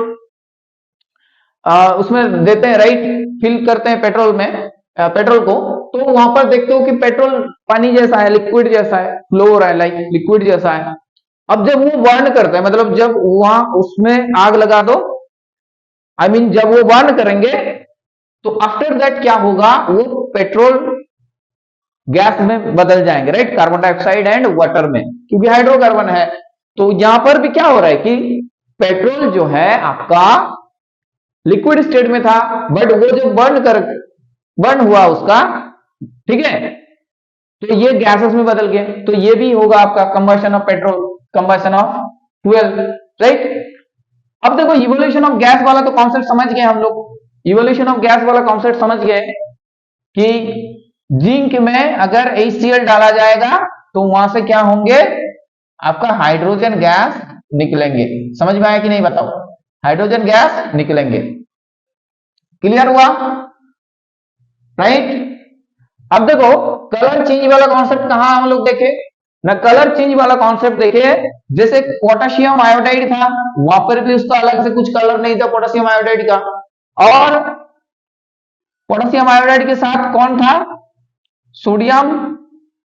उसमें देते हैं, राइट, फिल करते हैं पेट्रोल में, पेट्रोल को, तो वहां पर देखते हो कि पेट्रोल पानी जैसा है, लिक्विड जैसा है, फ्लो हो रहा है, लाइक लिक्विड जैसा है। अब जब वो बर्न करते हैं, मतलब जब वहां उसमें आग लगा दो, आई मीन जब वो बर्न करेंगे तो आफ्टर दैट क्या होगा, वो पेट्रोल गैस में बदल जाएंगे, right, carbon dioxide and water में, क्योंकि हाइड्रोकार्बन है। तो यहां पर भी क्या हो रहा है कि पेट्रोल जो है आपका लिक्विड स्टेट में था, बट वो जब बर्न हुआ उसका, ठीक है, तो ये गैसेस में बदल गए, तो ये भी होगा आपका combustion of petrol, combustion of fuel, right. अब देखो इवोल्यूशन ऑफ गैस वाला तो कॉन्सेप्ट समझ गए हम लोग, इवोल्यूशन ऑफ गैस वाला कॉन्सेप्ट समझ गए कि जिंक में अगर HCl डाला जाएगा तो वहां से क्या होंगे, आपका हाइड्रोजन गैस निकलेंगे। समझ में आया कि नहीं बताओ, हाइड्रोजन गैस निकलेंगे, क्लियर हुआ, राइट। अब देखो कलर चेंज वाला कॉन्सेप्ट कहां हम लोग देखे ना, कलर चेंज वाला कॉन्सेप्ट देखे, जैसे पोटेशियम आयोडाइड था, वहां पर भी उसका अलग से कुछ कलर नहीं था पोटेशियम आयोडाइड का, और पोटेशियम आयोडाइड के साथ कौन था, सोडियम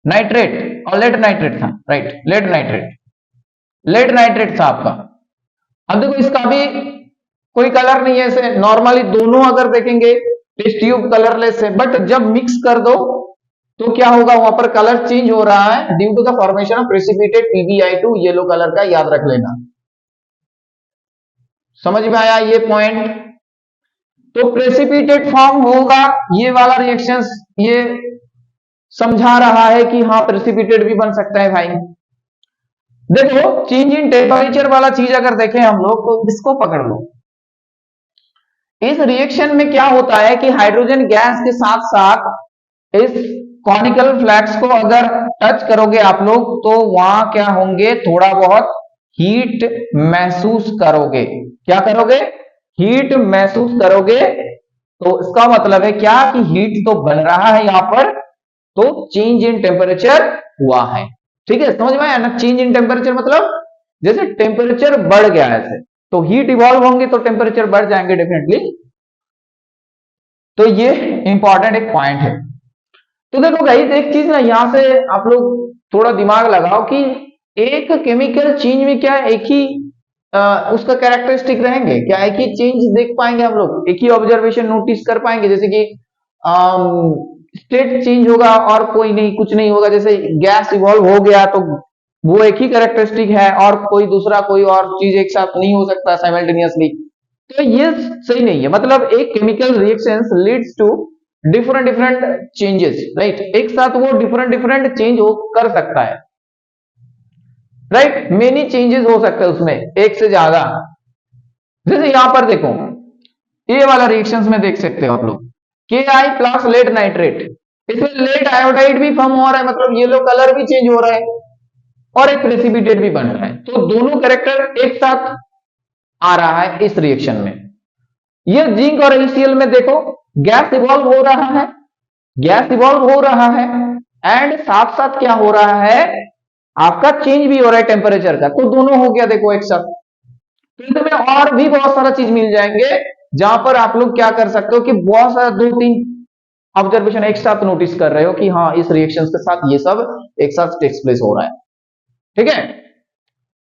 नाइट्रेट और लेड नाइट्रेट था, right, lead nitrate, lead nitrate था आपका। अब देखो इसका भी कोई कलर नहीं है, ऐसे नॉर्मली दोनों अगर देखेंगे टेस्ट ट्यूब कलरलेस है, बट जब मिक्स कर दो तो क्या होगा, वहां पर कलर चेंज हो रहा है due to the formation of precipitate PbI2, yellow colour का, याद रख लेना। समझ में आया ये पॉइंट, तो प्रेसिपिटेट फॉर्म होगा, ये वाला रिएक्शंस ये समझा रहा है कि हाँ प्रेसिपिटेट भी बन सकता है भाई। देखो चेंज इन टेम्परेचर वाला चीज अगर देखें हम लोग तो इसको पकड़ लो, इस रिएक्शन में क्या होता है कि हाइड्रोजन गैस के साथ साथ इस कॉनिकल फ्लैक्स को अगर टच करोगे आप लोग तो वहां क्या होंगे, थोड़ा बहुत हीट महसूस करोगे, क्या करोगे, हीट महसूस करोगे। तो इसका मतलब है क्या कि हीट तो बन रहा है यहां पर, तो चेंज इन टेम्परेचर हुआ है, ठीक है, समझ में आया ना। चेंज इन टेम्परेचर मतलब जैसे टेम्परेचर बढ़ गया है ऐसे, तो हीट इवॉल्व होंगे तो टेम्परेचर बढ़ जाएंगे डेफिनेटली। तो ये इंपॉर्टेंट एक पॉइंट है। तो देखो गाइस एक चीज ना यहां से आप लोग थोड़ा दिमाग लगाओ कि एक केमिकल चेंज में क्या एक ही उसका कैरेक्टरिस्टिक रहेंगे क्या? एक ही चेंज देख पाएंगे हम लोग, एक ही ऑब्जर्वेशन नोटिस कर पाएंगे? जैसे कि स्टेट चेंज होगा और कोई नहीं, कुछ नहीं होगा। जैसे गैस इवॉल्व हो गया तो वो एक ही कैरेक्टरिस्टिक है और कोई दूसरा कोई और चीज एक साथ नहीं हो सकता साइमल्टेनियसली। तो ये सही नहीं है। मतलब एक chemical reactions leads to different different changes, right? एक साथ वो डिफरेंट डिफरेंट चेंज हो कर सकता है, राइट? मेनी चेंजेस हो सकते हैं उसमें, एक से ज्यादा। जैसे यहां पर देखो, ये वाला रिएक्शंस में देख सकते हो आप लोग, के आई प्लस लेड नाइट्रेट, इसमें लेड आयोडाइड भी फॉर्म हो रहा है, मतलब येलो कलर भी चेंज हो रहा है और एक प्रेसिपिटेट भी बन रहा है। तो दोनों कैरेक्टर एक साथ आ रहा है इस रिएक्शन में। ये जिंक और एलसीएल में देखो, गैस इवॉल्व हो रहा है, गैस इवॉल्व हो रहा है एंड साथ साथ क्या हो रहा है, आपका चेंज भी हो रहा है टेम्परेचर का। तो दोनों हो गया देखो एक साथ। फिर तुम्हें और भी बहुत सारा चीज मिल जाएंगे जहां पर आप लोग क्या कर सकते हो कि बहुत सारा 2-3 ऑब्जर्वेशन एक साथ नोटिस कर रहे हो कि हाँ इस रिएक्शन के साथ ये सब एक साथ टेक्स प्लेस हो रहा है, ठीक है?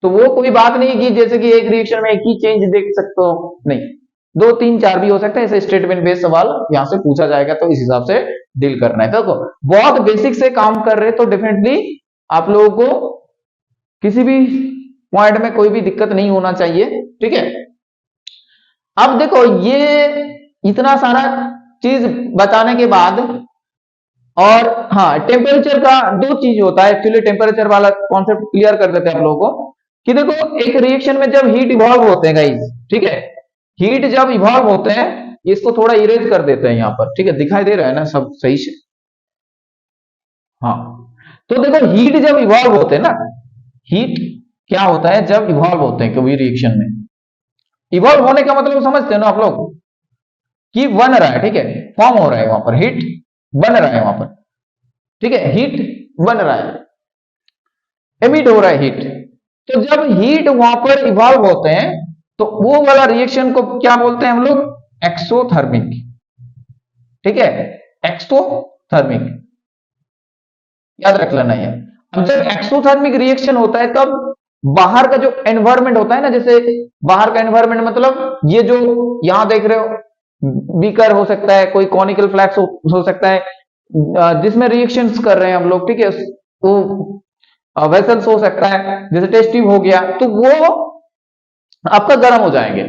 तो वो कोई बात नहीं कि जैसे कि एक रिएक्शन में एक ही चेंज देख सकते हो, नहीं, 2-3-4 भी हो सकता है। ऐसे स्टेटमेंट बेस्ड सवाल यहां से पूछा जाएगा तो इस हिसाब से डील करना है। देखो बहुत बेसिक से काम कर रहे तो डेफिनेटली आप लोगों को किसी भी पॉइंट में कोई भी दिक्कत नहीं होना चाहिए, ठीक है? अब देखो ये इतना सारा चीज बताने के बाद, और हाँ टेम्परेचर का दो चीज होता है एक्चुअली, टेम्परेचर वाला कॉन्सेप्ट क्लियर कर देते हैं आप लोगों को कि देखो एक रिएक्शन में जब हीट इवॉल्व होते हैं गाइस, ठीक है, हीट जब इवॉल्व होते हैं, इसको थोड़ा इरेज कर देते हैं यहाँ पर, ठीक है? दिखाई दे रहा है ना सब सही से? हाँ, तो देखो हीट जब इवॉल्व होते हैं ना, हीट क्या होता है जब इवॉल्व होते हैं कभी रिएक्शन में, इवॉल्व होने का मतलब समझते हैं ना आप लोग कि बन रहा है, ठीक है, फॉर्म हो रहा है, वहां पर हीट बन रहा है वहां पर, ठीक है, हीट बन रहा है, एमिट हो रहा है हीट। तो जब हीट वहां पर इवॉल्व होते हैं तो वो वाला रिएक्शन को क्या बोलते हैं हम लोग? एक्सोथर्मिक, ठीक है, एक्सोथर्मिक, याद रख लेना है। अब जब एक्सोथर्मिक रिएक्शन होता है तब बाहर का जो एनवायरमेंट होता है ना, जैसे बाहर का एनवायरमेंमेंट मतलब ये जो यहां देख रहे हो बीकर हो सकता है, कोई कॉनिकल फ्लैक्स हो सकता है जिसमें रिएक्शंस कर रहे हैं हम लोग, ठीक है, वो वेसल्स हो सकता है, जैसे टेस्ट ट्यूब हो गया, तो वो आपका गर्म हो जाएंगे।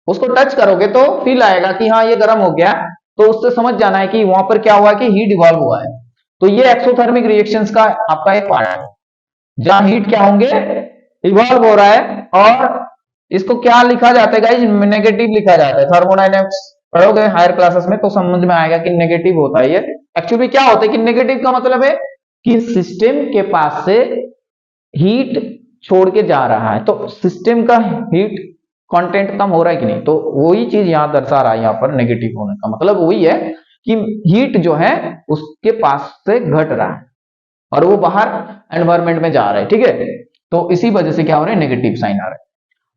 उसको टच करोगे तो फील आएगा कि हाँ ये गर्म हो गया, तो उससे समझ जाना है कि वहां पर क्या हुआ कि हीट इवॉल्व हुआ है। तो ये एक्सोथर्मिक रिएक्शंस का आपका एक पार्ट है जहां हीट क्या होंगे, इवॉल्व हो रहा है। और इसको क्या लिखा जाता है गाइस? नेगेटिव लिखा जाता है। थर्मोडायनेमिक्स पढ़ोगे हायर क्लासेस में तो समझ में आएगा कि नेगेटिव होता है ये। एक्चुअली क्या होता है कि नेगेटिव का मतलब है कि सिस्टम के पास से हीट छोड़ के जा रहा है, तो सिस्टम का हीट कंटेंट कम हो रहा है कि नहीं, तो वही चीज यहां दर्शा रहा है। यहां पर नेगेटिव होने का मतलब वही है कि हीट जो है उसके पास से घट रहा है और वो बाहर एनवायरमेंट में जा रहा है, ठीक है? तो इसी वजह से क्या हो रहा है, नेगेटिव साइन आ रहा है।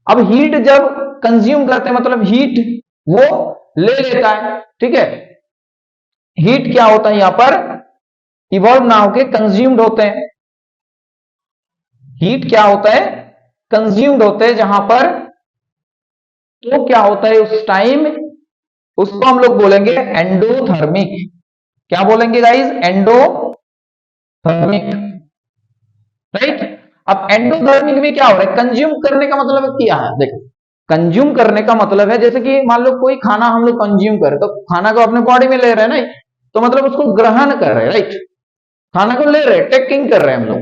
अब हीट जब कंज्यूम करते हैं मतलब हीट वो ले लेता है, ठीक है, हीट क्या होता है यहां पर, इवॉल्व ना होके कंज्यूम्ड होते हैं। हीट क्या होता है, कंज्यूम्ड होते हैं जहां पर, तो क्या होता है उस टाइम, उसको हम लोग बोलेंगे एंडोथर्मिक। क्या बोलेंगे गाइस? Endothermic, right? अब एंडोथर्मिक में क्या हो रहा है, कंज्यूम करने का मतलब क्या है? देखो कंज्यूम करने का मतलब है जैसे कि मान लो कोई खाना हम लोग कंज्यूम करें, तो खाना को अपने बॉडी में ले रहे हैं ना, तो मतलब उसको ग्रहण कर रहे हैं, राइट? खाना को ले रहे हैं, टेकिंग कर रहे हैं हम लोग।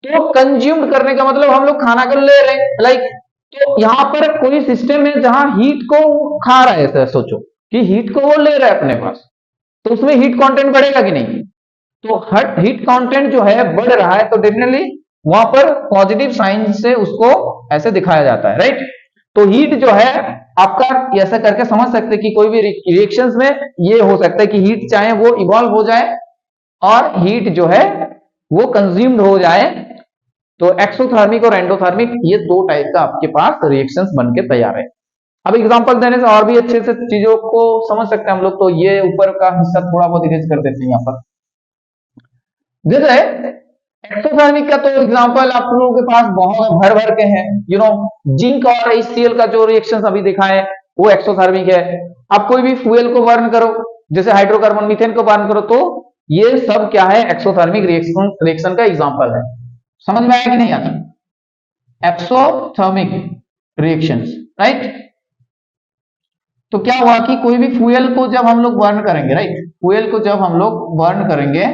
तो कंज्यूम करने का मतलब हम लोग खाना को ले रहे हैं, लाइक, तो यहां पर कोई सिस्टम है जहां हीट को खा रहा है, सर सोचो कि हीट को वो ले रहा है अपने पास, तो उसमें हीट कंटेंट बढ़ेगा कि नहीं? तो हर हीट कंटेंट जो है बढ़ रहा है, तो डेफिनेटली वहां पर पॉजिटिव साइन से उसको ऐसे दिखाया जाता है, राइट? तो हीट जो है आपका, ऐसा करके समझ सकते हैं कि कोई भी रिएक्शंस में ये हो सकता है कि हीट चाहे वो इवॉल्व हो जाए और हीट जो है वो कंज्यूम्ड हो जाए। तो एक्सोथर्मिक और एंडोथर्मिक ये दो टाइप का आपके पास रिएक्शंस बन के तैयार है। अब एग्जांपल देने से और भी अच्छे से चीजों को समझ सकते हैं हम लोग, तो ये ऊपर का हिस्सा थोड़ा बहुत इरेज कर देते हैं यहां पर। जैसे एक्सोथर्मिक का तो एग्जांपल आप लोगों के पास बहुत भर भर के हैं, जिंक और HCl का जो रिएक्शन अभी देखा है वो एक्सोथर्मिक है। आप कोई भी फ्यूल को बर्न करो, जैसे हाइड्रोकार्बन मीथेन को बर्न करो, तो ये सब क्या है, एक्सोथर्मिक रिएक्शन का एग्जांपल है। समझ में आया कि नहीं आता? Exothermic reactions, right. तो क्या हुआ कि कोई भी फ्यूल को जब हम लोग बर्न करेंगे, राइट, फ्यूल को जब हम लोग बर्न करेंगे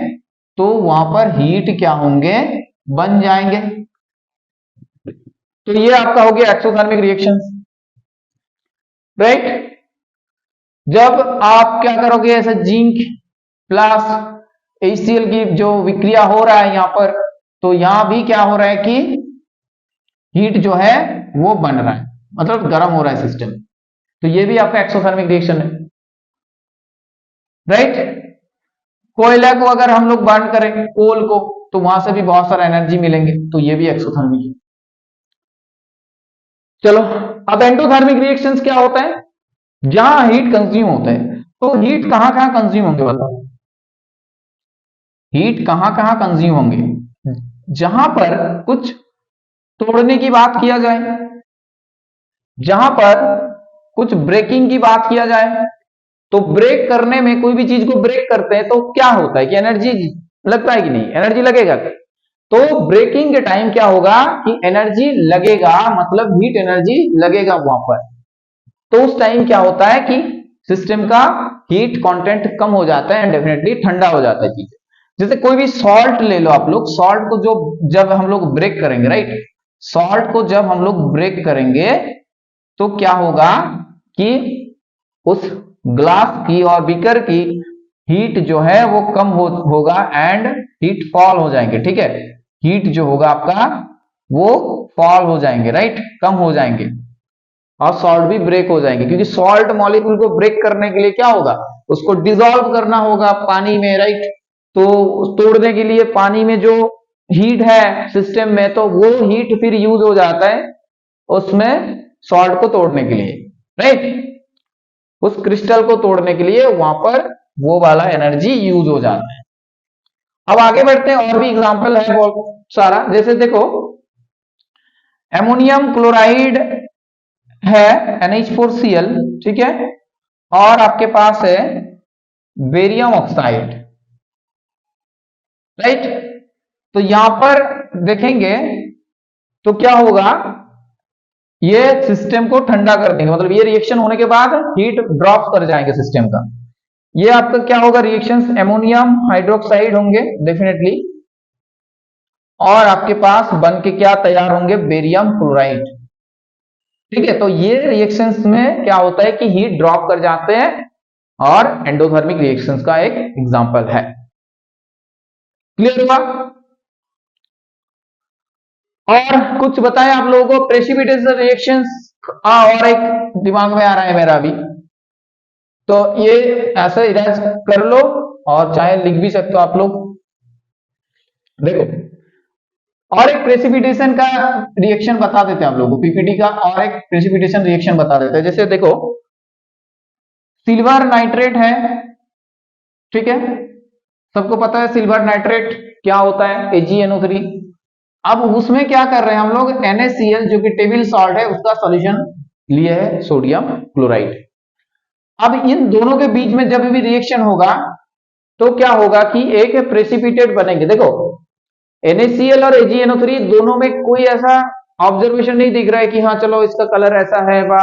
तो वहां पर हीट क्या होंगे, बन जाएंगे। तो ये आपका हो गया एक्सोथर्मिक रिएक्शन, राइट। जब आप क्या करोगे, ऐसे जिंक प्लस HCl की जो विक्रिया हो रहा है यहां पर, तो यहां भी क्या हो रहा है कि हीट जो है वो बन रहा है, मतलब गर्म हो रहा है सिस्टम। तो ये भी आपका एक्सोथर्मिक रिएक्शन है, राइट। कोयला को अगर हम लोग बर्न करें, कोल को, तो वहां से भी बहुत सारा एनर्जी मिलेंगे, तो ये भी एक्सोथर्मिक है। चलो, अब एंडोथर्मिक रिएक्शंस क्या होता है, जहां हीट कंज्यूम होता है। तो हीट कहां कहां कंज्यूम होंगे, बताओ, हीट कहां कहां कंज्यूम होंगे? जहां पर कुछ तोड़ने की बात किया जाए, जहां पर कुछ ब्रेकिंग की बात किया जाए, तो ब्रेक करने में, कोई भी चीज को ब्रेक करते हैं तो क्या होता है कि एनर्जी लगता है कि नहीं, एनर्जी लगेगा। तो ब्रेकिंग के टाइम क्या होगा कि एनर्जी लगेगा, मतलब हीट एनर्जी लगेगा वहां पर। तो उस टाइम क्या होता है कि सिस्टम का हीट कंटेंट कम हो जाता है एंड डेफिनेटली ठंडा हो जाता है चीजें। जैसे कोई भी सॉल्ट ले लो आप लोग, सॉल्ट को जो जब हम लोग ब्रेक करेंगे, राइट, सॉल्ट को जब हम लोग ब्रेक करेंगे तो क्या होगा कि उस ग्लास की और बीकर की हीट जो है वो कम होगा एंड हीट फॉल हो जाएंगे, ठीक है। हीट जो होगा आपका वो फॉल हो जाएंगे, राइट, कम हो जाएंगे, और सॉल्ट भी ब्रेक हो जाएंगे, क्योंकि सॉल्ट मॉलिक्यूल को ब्रेक करने के लिए क्या होगा, उसको डिसॉल्व करना होगा पानी में, राइट। तो तोड़ने के लिए पानी में जो हीट है सिस्टम में, तो वो हीट फिर यूज हो जाता है उसमें सॉल्ट को तोड़ने के लिए, राइट। उस क्रिस्टल को तोड़ने के लिए वहां पर वो वाला एनर्जी यूज हो जाता है। अब आगे बढ़ते हैं, और भी एग्जांपल है बहुत सारा। जैसे देखो, एमोनियम क्लोराइड है NH4Cl, ठीक है, और आपके पास है बेरियम ऑक्साइड, राइट। तो यहां पर देखेंगे तो क्या होगा, ये सिस्टम को ठंडा कर देंगे, मतलब ये रिएक्शन होने के बाद हीट ड्रॉप कर जाएंगे सिस्टम का। ये आपका क्या होगा, रिएक्शंस एमोनियम हाइड्रोक्साइड होंगे डेफिनेटली, और आपके पास बन के क्या तैयार होंगे, बेरियम क्लोराइड, ठीक है। तो ये रिएक्शंस में क्या होता है कि हीट ड्रॉप कर जाते हैं, और एंडोथर्मिक रिएक्शंस का एक एग्जांपल है। क्लियर हुआ? और कुछ बताएं आप लोगों को, प्रेसिपिटेशन रिएक्शंस और एक दिमाग में आ रहा है मेरा अभी, तो ये ऐसे इरेज कर लो, और चाहे लिख भी सकते हो आप लोग। देखो, और एक प्रेसिपिटेशन का रिएक्शन बता देते हैं आप लोगों को, पीपीटी का और एक प्रेसिपिटेशन रिएक्शन बता देते हैं। जैसे देखो, सिल्वर नाइट्रेट है, ठीक है, सबको पता है सिल्वर नाइट्रेट क्या होता है, AgNO3। अब उसमें क्या कर रहे हैं हम लोग, NaCl जो कि टेबल सॉल्ट है उसका सॉल्यूशन लिए है सोडियम क्लोराइड। अब इन दोनों के बीच में जब भी रिएक्शन होगा तो क्या होगा कि एक प्रेसिपिटेट बनेंगे। देखो, NaCl और AgNO3 दोनों में कोई ऐसा ऑब्जर्वेशन नहीं दिख रहा है कि हाँ चलो इसका कलर ऐसा है वा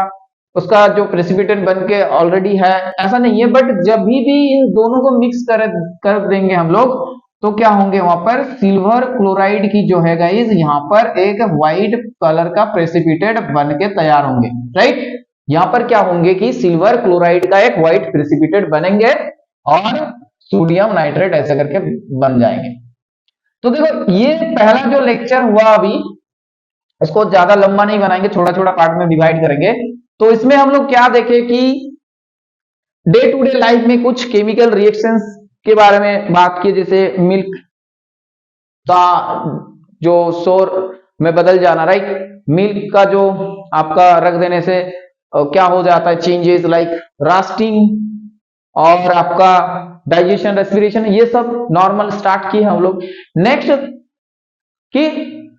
उसका जो प्रेसिपिटेट बन के ऑलरेडी है, ऐसा नहीं है। बट जब भी इन दोनों को मिक्स कर देंगे हम लोग, तो क्या होंगे, वहां पर सिल्वर क्लोराइड की जो है गाइस, यहां पर एक व्हाइट कलर का प्रेसिपिटेट बन के तैयार होंगे, राइट। यहां पर क्या होंगे कि सिल्वर क्लोराइड का एक व्हाइट प्रेसिपिटेट बनेंगे और सोडियम नाइट्रेट ऐसे करके बन जाएंगे। तो देखो, ये पहला जो लेक्चर हुआ अभी, इसको ज्यादा लंबा नहीं बनाएंगे, छोटा छोटा पार्ट में डिवाइड करेंगे। तो इसमें हम लोग क्या देखें कि डे टू डे लाइफ में कुछ केमिकल रिएक्शंस के बारे में बात की, जैसे मिल्क का जो शोर में बदल जाना, राइट, मिल्क का जो आपका रख देने से क्या हो जाता है, चेंजेस लाइक रास्टिंग और आपका डाइजेशन, रेस्पिरेशन, ये सब नॉर्मल स्टार्ट किए हम लोग। नेक्स्ट कि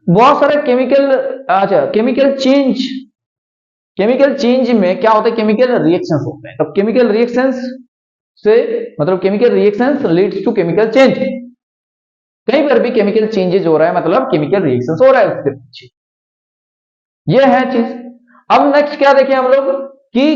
बहुत सारे केमिकल चेंज में क्या होता है, केमिकल रिएक्शंस होते हैं। तो केमिकल रिएक्शंस से मतलब chemical reactions leads to chemical change. कहीं पर भी केमिकल चेंजेज हो रहा है मतलब केमिकल रिएक्शंस हो रहा है उसके पीछे, ये है चीज। अब नेक्स्ट क्या देखें हम लोग कि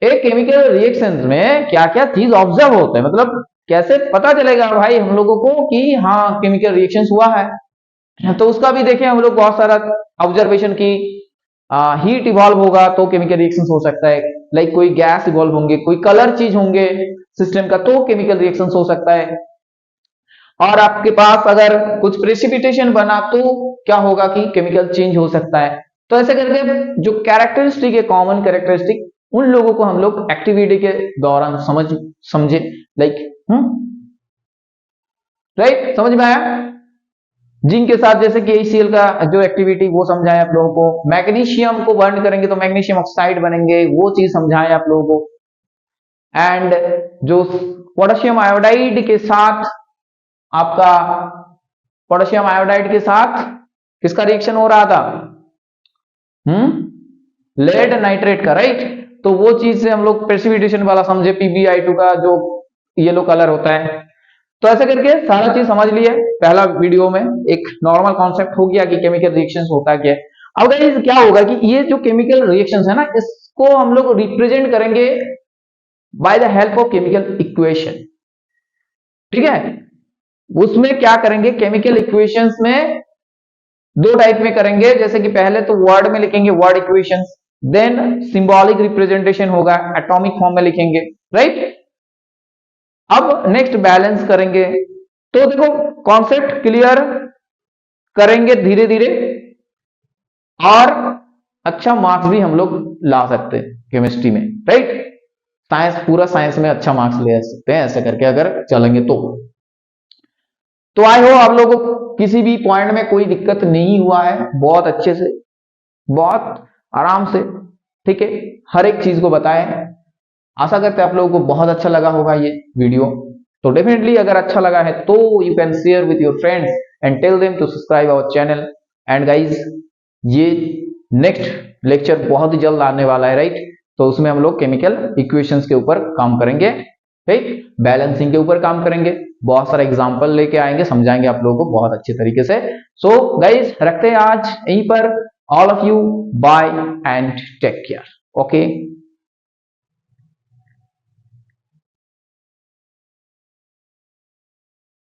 एक केमिकल रिएक्शंस में क्या क्या चीज ऑब्जर्व होता है, मतलब कैसे पता चलेगा भाई हम लोगों को कि हाँ केमिकल रिएक्शंस हुआ है। तो उसका भी देखें हम लोग बहुत सारा ऑब्जर्वेशन की, हीट इवॉल्व होगा तो केमिकल रिएक्शंस हो सकता है, लाइक कोई गैस इवॉल्व होंगे, कोई कलर चीज होंगे सिस्टम का तो केमिकल रिएक्शंस हो सकता है। और आपके पास अगर कुछ प्रेसिपिटेशन बना तो क्या होगा कि केमिकल चेंज हो सकता है। तो ऐसे करके जो कैरेक्टरिस्टिक है, कॉमन कैरेक्टरिस्टिक, उन लोगों को हम लोग एक्टिविटी के दौरान समझे, लाइक राइट, समझ में आया। जिंक के साथ जैसे कि ACl का जो एक्टिविटी वो समझाए आप लोगों को, मैग्नीशियम को बर्न करेंगे तो मैग्नीशियम ऑक्साइड बनेंगे, वो चीज समझाए आप लोगों को। एंड जो पोटेशियम आयोडाइड के साथ आपका पोटेशियम आयोडाइड के साथ किसका रिएक्शन हो रहा था, लेड नाइट्रेट का, राइट। तो वो चीज से हम लोग प्रेसिपिटेशन वाला समझे, PbI2 का जो येलो कलर होता है। तो ऐसे करके सारा चीज समझ लिए पहला वीडियो में, एक नॉर्मल कॉन्सेप्ट हो गया कि केमिकल रिएक्शंस होता क्या है। अब गाइस क्या होगा कि ये जो केमिकल रिएक्शंस है ना, इसको हम लोग रिप्रेजेंट करेंगे by the help of chemical equation, ठीक है। उसमें क्या करेंगे, केमिकल इक्वेशंस में दो टाइप में करेंगे, जैसे कि पहले तो वर्ड में लिखेंगे word equations, then symbolic representation होगा, एटॉमिक फॉर्म में लिखेंगे, राइट। अब नेक्स्ट बैलेंस करेंगे। तो देखो कॉन्सेप्ट क्लियर करेंगे धीरे धीरे, और अच्छा मार्क्स भी हम लोग ला सकते हैं केमिस्ट्री में, राइट। साइंस, पूरा साइंस में अच्छा मार्क्स ले सकते हैं ऐसे करके अगर चलेंगे तो आई होप आप लोगों को किसी भी पॉइंट में कोई दिक्कत नहीं हुआ है, बहुत अच्छे से, बहुत आराम से, ठीक है, हर एक चीज को बताएं। आशा करते हैं आप लोगों को बहुत अच्छा लगा होगा ये वीडियो। तो डेफिनेटली अगर अच्छा लगा है तो you can share with your friends and tell them to subscribe our channel. And guys ये नेक्स्ट लेक्चर बहुत ही जल्द आने वाला है, राइट। तो उसमें हम लोग केमिकल इक्वेशंस के ऊपर काम करेंगे, राइट, बैलेंसिंग के ऊपर काम करेंगे, बहुत सारा एग्जांपल लेके आएंगे, समझाएंगे आप लोगों को बहुत अच्छे तरीके से। सो गाइज रखते हैं आज यहीं पर, all of you bye and take care, okay.